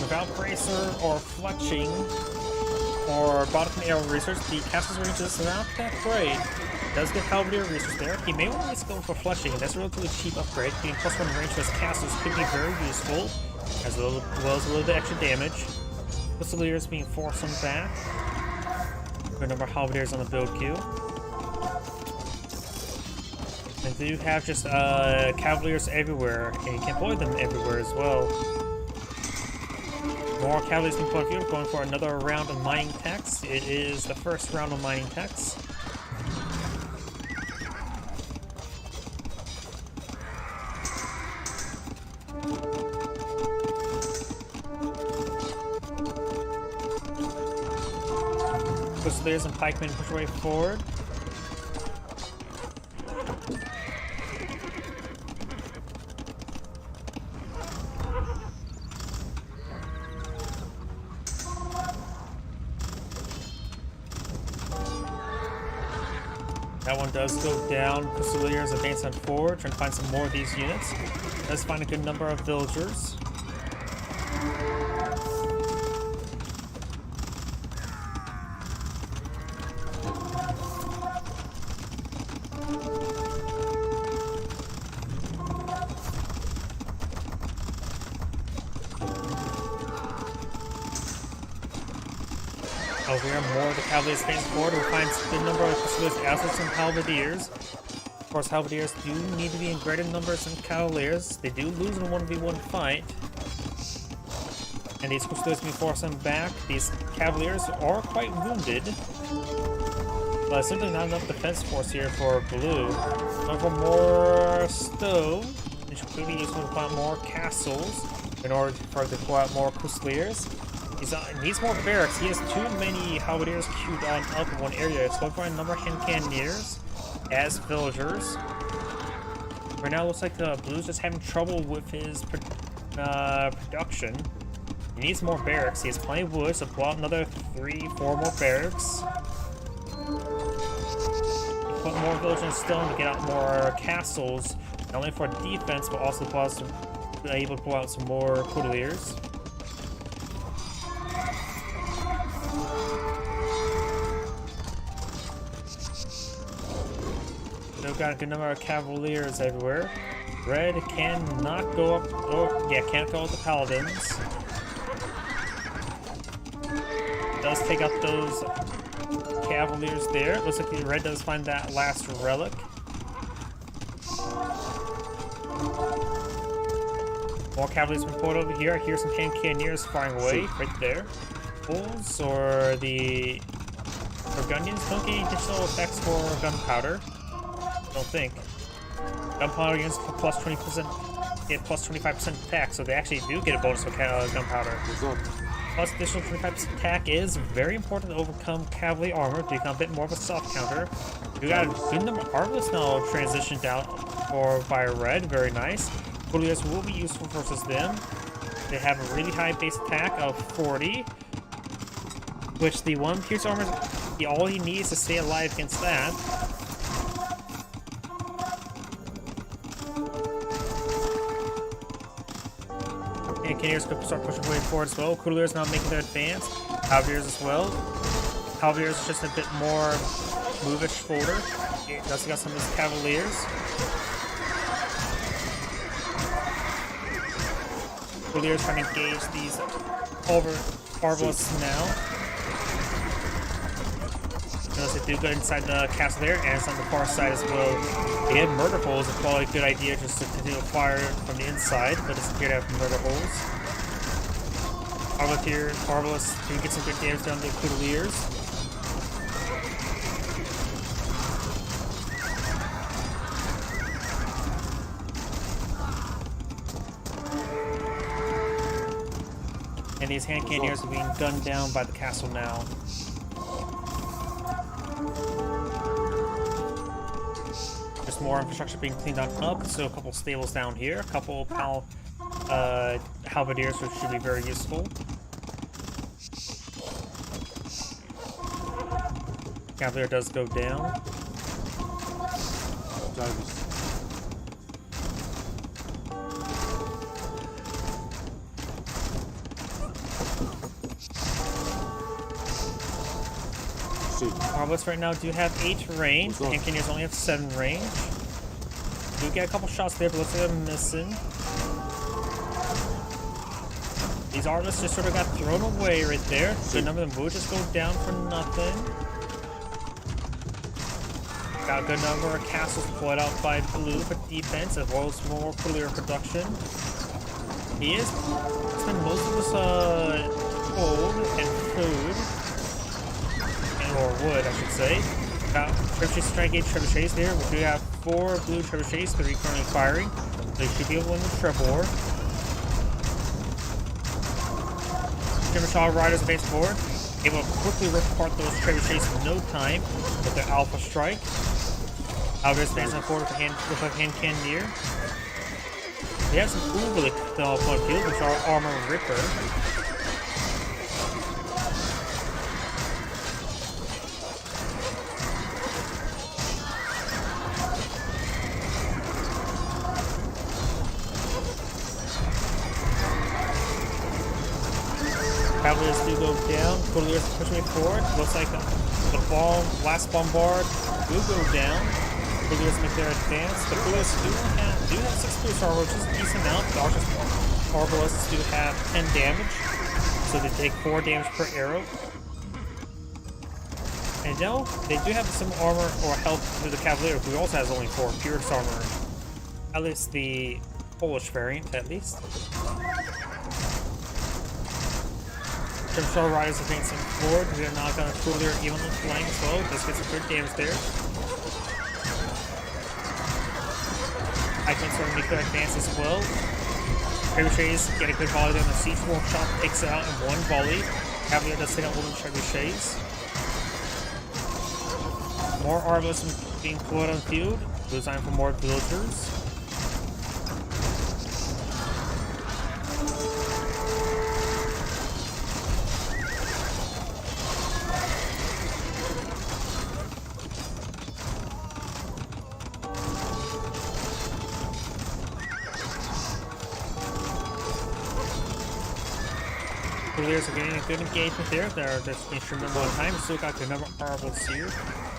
Without bracer or fletching or bottom arrow research, the castle's range is not that great. Does get halberdier research there. He may want to go for fletching. That's a relatively cheap upgrade. Getting +1 range to his castles could be very useful, as well as a little bit extra damage. Fusiliers being forced on back. Good number of halberdiers on the build queue. And they do have just cavaliers everywhere, and you can employ them everywhere as well. More cavaliers being put here, going for another round of mining techs. It is the first round of mining techs. Fusiliers and pikemen push way forward. That one does go down. Fusiliers advance on forward, trying to find some more of these units. Does find a good number of villagers. Over here, more of the Cavaliers advance forward. We'll find a good number of Fusiliers as well as some Halberdiers. Of course, Halberdiers do need to be in greater numbers than Cavaliers. They do lose in a 1v1 fight. And these Fusiliers being forced them back. These Cavaliers are quite wounded. But simply not enough defense force here for blue. Going for more stone, which could be useful to put out more castles in order for to pull out more Fusiliers. He needs more barracks. He has too many halberdiers queued on up in one area. So for a number of hand cannoneers as villagers. Right now, it looks like the Blue's just having trouble with his production. He needs more barracks. He has plenty of wood, so pull out another 3-4 more barracks. Put more villagers in stone to get out more castles, not only for defense, but also able to pull out some more Cordeliers. They've got a good number of Cavaliers everywhere. Red cannot go up. Oh, yeah, can't go with the Paladins. Does take out those Cavaliers there. Looks like the Red does find that last relic. More Cavaliers been pulled over here. I hear some hand cannoneers firing away right there. Bulls or the Burgundians don't get any additional effects for gunpowder. Don't think. Gunpowder units for plus 20% get plus 25% attack, so they actually do get a bonus for gunpowder. Plus additional 25% attack is very important to overcome cavalry armor to become a bit more of a soft counter. We got a good number of Arbalest now transitioned out for by Red, very nice. Cordeliers will be useful versus them. They have a really high base attack of 40, which the one pierce armor, all he needs to stay alive against that. And Canadians could start pushing way forward as well. Cordeliers now making their advance. Halberdiers as well. Halberdiers is just a bit more move-ish forward. He also got some of his Cavaliers. Cordeliers trying to engage these Arbalests now. Notice they do go inside the castle there, and it's on the far side as well. They had murder holes. It's probably a good idea just to continue to fire from the inside, but it's appear to have murder holes. Arbalests do get some good damage down to the Cordeliers. And these hand cannoneers are being gunned down by the castle now. Just more infrastructure being cleaned on up, so a couple stables down here, a couple halberdiers, which should be very useful. Cavalier does go down. Arbalests right now do have 8 range. The hand cannoneers only have 7 range. Do get a couple shots there, but looks like they're missing. These Arbalests just sort of got thrown away right there. So a number of them will just go down for nothing. Got a good number of castles pulled out by Blue for defense, as well as more Cordelier production. He is spending most of his gold and food. Or wood, I should say. Got Trebuchets trying to engage Trebuchets there. We do have 4 blue Trebuchets, 3 currently firing. They should be able to win the Trebor. Trebuchet Riders advance forward. Able to quickly rip apart those Trebuchets in no time with their Alpha Strike. Alvarez advancing forward with a hand cannoneer. They have some Ubelik on the field, which are Armor Ripper. Cavaliers do go down. Cordeliers pushing forward. Looks like the last bombard will go down. Cordeliers make their advance. The Cordeliers do have 6 boost armor, which is a decent amount. The Arbalests do have 10 damage, so they take 4 damage per arrow. And now they do have some armor or health to the Cavalier, who also has only 4 Pierce armor. At least the Polish variant, at least. Trebuchet Riders advancing forward. We are now going to Cordelier evenly flying as well. Just get some good damage there. I can sort of make their advance as well. trebuchets get a good volley there, and the Siege Workshop takes it out in one volley. Cavalier does take out one of the trebuchets. More Arbalest being put on the field. Designed for more villagers. Cavaliers are getting a good engagement there. They're just instrumental in time. Still got a good number of Arbalest here.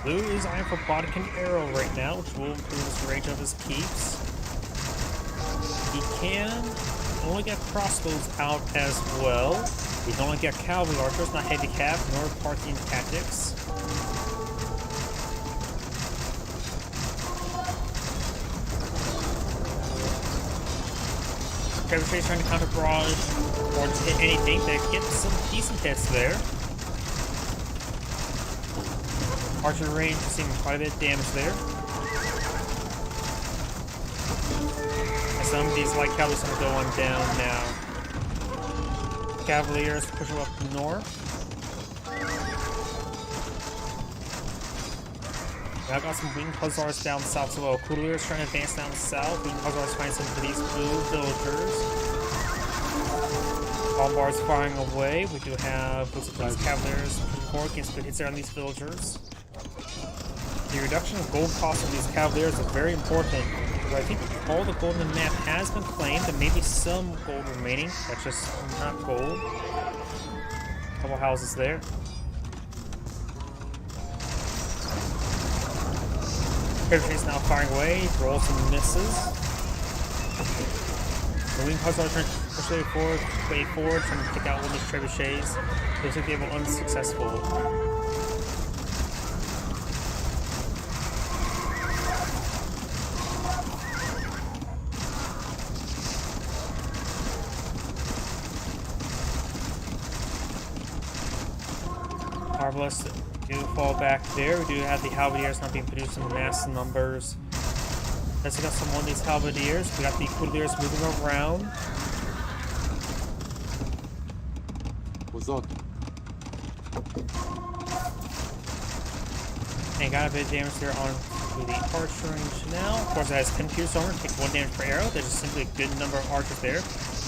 Blue is eyeing for Bodkin Arrow right now, which will improve the range of his keeps. He can only get crossbows out as well. He can only get cavalry archers, not heavy cav, nor Parthian tactics. Trebuchet's trying to counter barrage or to hit anything. They get some decent hits there. Archer range is seeing quite a bit of damage there. And some of these light cavalry are going down now. Cavaliers push up north. Now got some winged hussars down south as well. Courtiers trying to advance down south. Winged hussars find some of these blue villagers. Bombards firing away. We do have these cavaliers forward against good hits there on these villagers. The reduction of gold cost of these cavaliers is very important. Because I think all the gold in the map has been claimed. There may be some gold remaining. That's just not gold. A couple houses there. Trebuchet's now firing away, rolls and misses. The wing hussars are trying to push their way forward, trying to pick out one of these trebuchets. Looks like they were unsuccessful. Arbalest do fall back there. We do have the halberdiers not being produced in mass numbers. Let's got some more of these halberdiers. We got the courtiers moving around. And got a bit of damage there on to the archer range now. Of course, it has 10 pierce armor, take 1 damage per arrow. There's just simply a good number of archers there.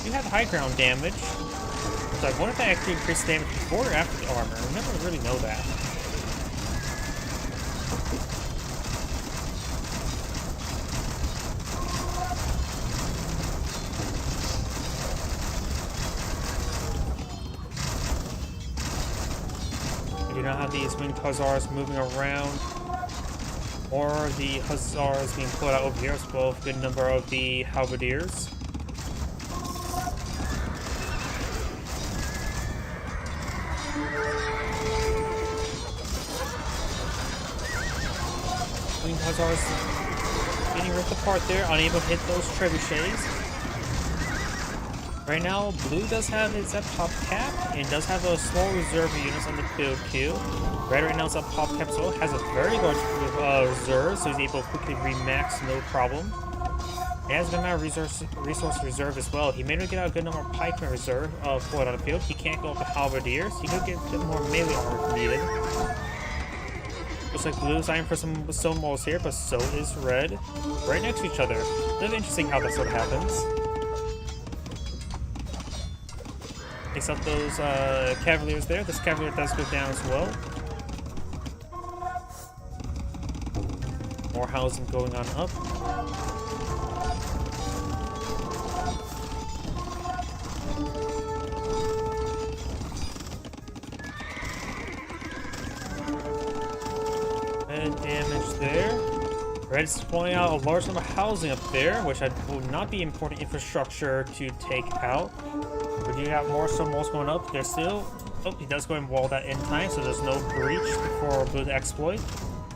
You have high ground damage. So I wonder if I actually increased damage before or after the armor. I never really know that. We do not have these winged hussars moving around, or the hussars being pulled out over here as well as a good number of the halberdiers. Winged hussars getting ripped apart there, unable to hit those trebuchets. Right now, blue does have its up top cap and does have a small reserve of units on the field queue. Red right now is up top cap, so has a very large reserve, so he's able to quickly remax no problem. He has a good amount of resource reserve as well. He may not get out a good number of pikemen reserve pulled on the field. He can't go up to halberdiers. He could get a bit more melee armor if needed. Looks like blue is eyeing for some stone walls here, but so is red. Right next to each other. It's really interesting how that sort of happens. Takes up those cavaliers there. This cavalier does go down as well. More housing going on up. And damage there. Red's pulling out a large number of housing up there, which will not be important infrastructure to take out. We do have more stone walls going up. There's still... Oh, he does go and wall that in time, so there's no breach before blue to exploit.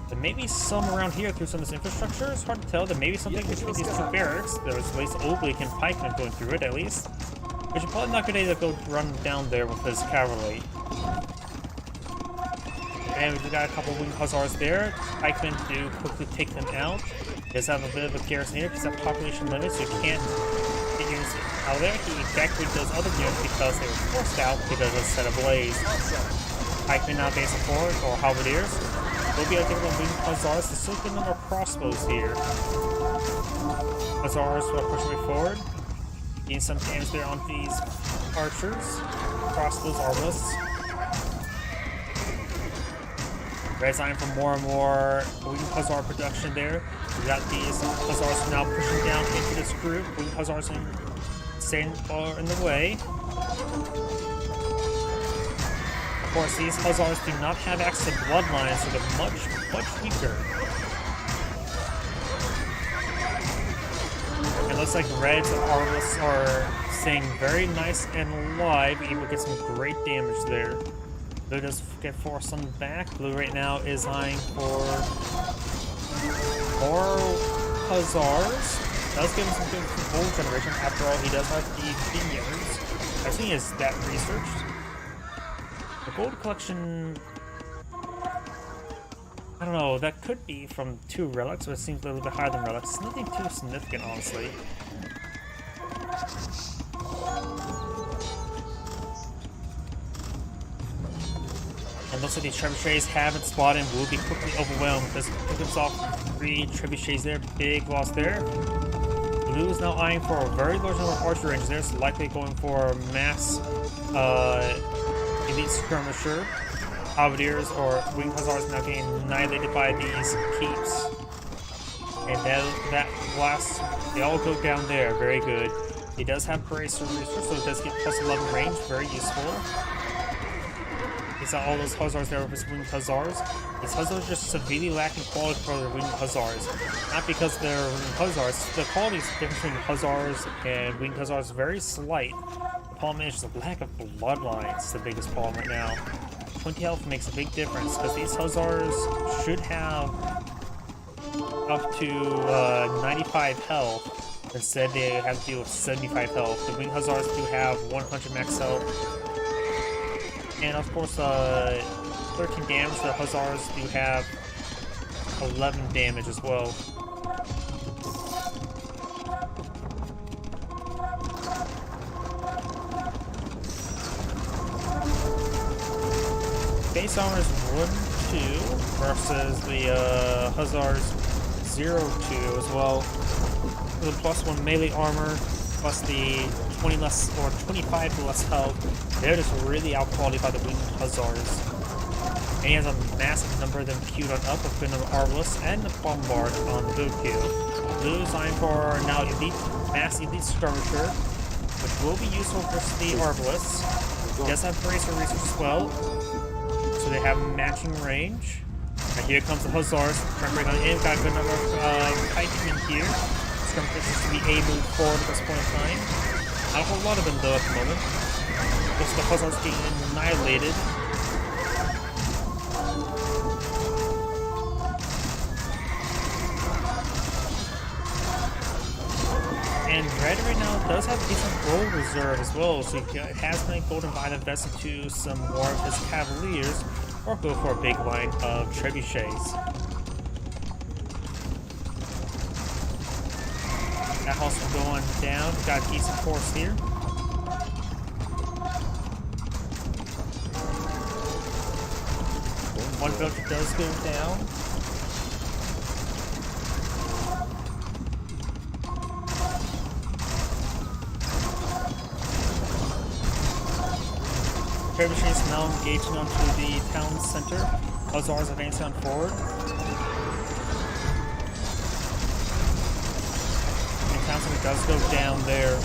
There may be some around here through some of this infrastructure. It's hard to tell. There may be something between these two barracks. There's at least oblique and pikemen going through it, at least. Which is probably not a good idea to go run down there with his cavalry. And we've got a couple winged hussars there. Pikemen do quickly take them out. He does have a bit of a garrison here because that population limit, so you can't get units out there. He evacuated those other units because they were forced out because of set ablaze. Pikemen now advancing forward, or halberdiers. We'll be able to get them winged hussars. There's still a good number of crossbows here. Hussars will push me forward. Getting some damage there on these archers. Crossbows, arbalists. Red sign for more and more winged hussar production there. We got these hussars now pushing down into this group. Winged hussars staying in the way. Of course, these hussars do not have access to bloodlines, so they're much weaker. It looks like Reds and Arbalists are staying very nice and alive, able to get some great damage there. Blue does get forced on back. Blue right now is eyeing for more hussars. Does give him some good gold generation. After all, he does have the vineyards. I think he has that researched. The gold collection, I don't know, that could be from 2 relics, but it seems a little bit higher than relics. It's nothing too significant, honestly. And looks like these trebuchets haven't spotted and will be quickly overwhelmed. Just took himself 3 trebuchets there, big loss there. Blue is now eyeing for a very large number of archer ranges there, so likely going for mass elite skirmisher. Halberdiers or winged hussars now getting annihilated by these keeps. And that last, they all go down there, very good. He does have bracer research, so it does get plus 11 range, very useful. He saw all those hussars there with his winged hussars. These hussars are just severely lacking quality for the winged hussars. Not because they're winged hussars, the quality is different between hussars and winged hussars is very slight. The problem is just the lack of bloodlines is the biggest problem right now. 20 health makes a big difference because these hussars should have up to 95 health. Instead, they have to deal with 75 health. The winged hussars do have 100 max health. And of course, 13 damage. The hussars do have 11 damage as well. Base armor is 1-2 versus the Hussars 0-2 as well. The +1 melee armor plus the 20 less or 25 less health. They're just really outqualified by the winged Hussars. And he has a massive number of them queued on up, a good number of Arbalists and the Bombard on Blue queue. Blue is eyeing for now mass elite skirmisher, which will be useful versus the Arbalists. He does have bracer research as well, so they have matching range. And here comes the Hussars, trying to bring on in, got a good number of pikemen here. Skirmishers seems to be a move forward at this point in time. Not a whole lot of them though at the moment. Looks like the Hussars getting annihilated. And Red right now does have a decent gold reserve as well, so he has many golden vine invested into some more of his cavaliers, or go for a big line of trebuchets. That house will go on down, got a decent force here. One villager does go down. Trebuchets now engaging onto the town center. Hussars advancing on forward. And town center does go down there.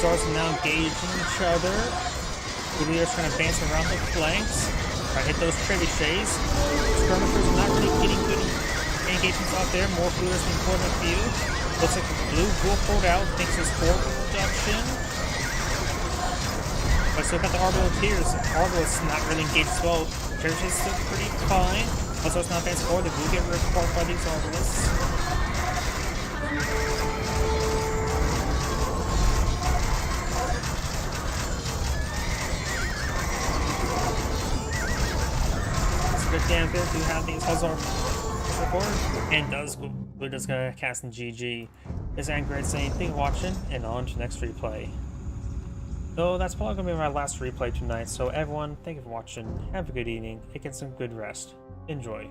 Hussars are now engaging each other. The leaders trying to advance around the flanks. Try to hit those trebuchets. Skirmishers not really getting good engagements out there. More blue has been poured in a few. Looks like the blue will hold out. Thanks to his forward production. But still got the Arbalists. Arbalists not really engaged as well. Trebuchets still pretty fine. Also, it's not advanced 4, they will get report by these Artalists. It's good damn good to have these Huzzar report. And we're just gonna cast in GG. This is Angrid saying thank you for watching, and on to the next replay. So that's probably gonna be my last replay tonight, so everyone, thank you for watching, have a good evening, and get some good rest. Enjoy.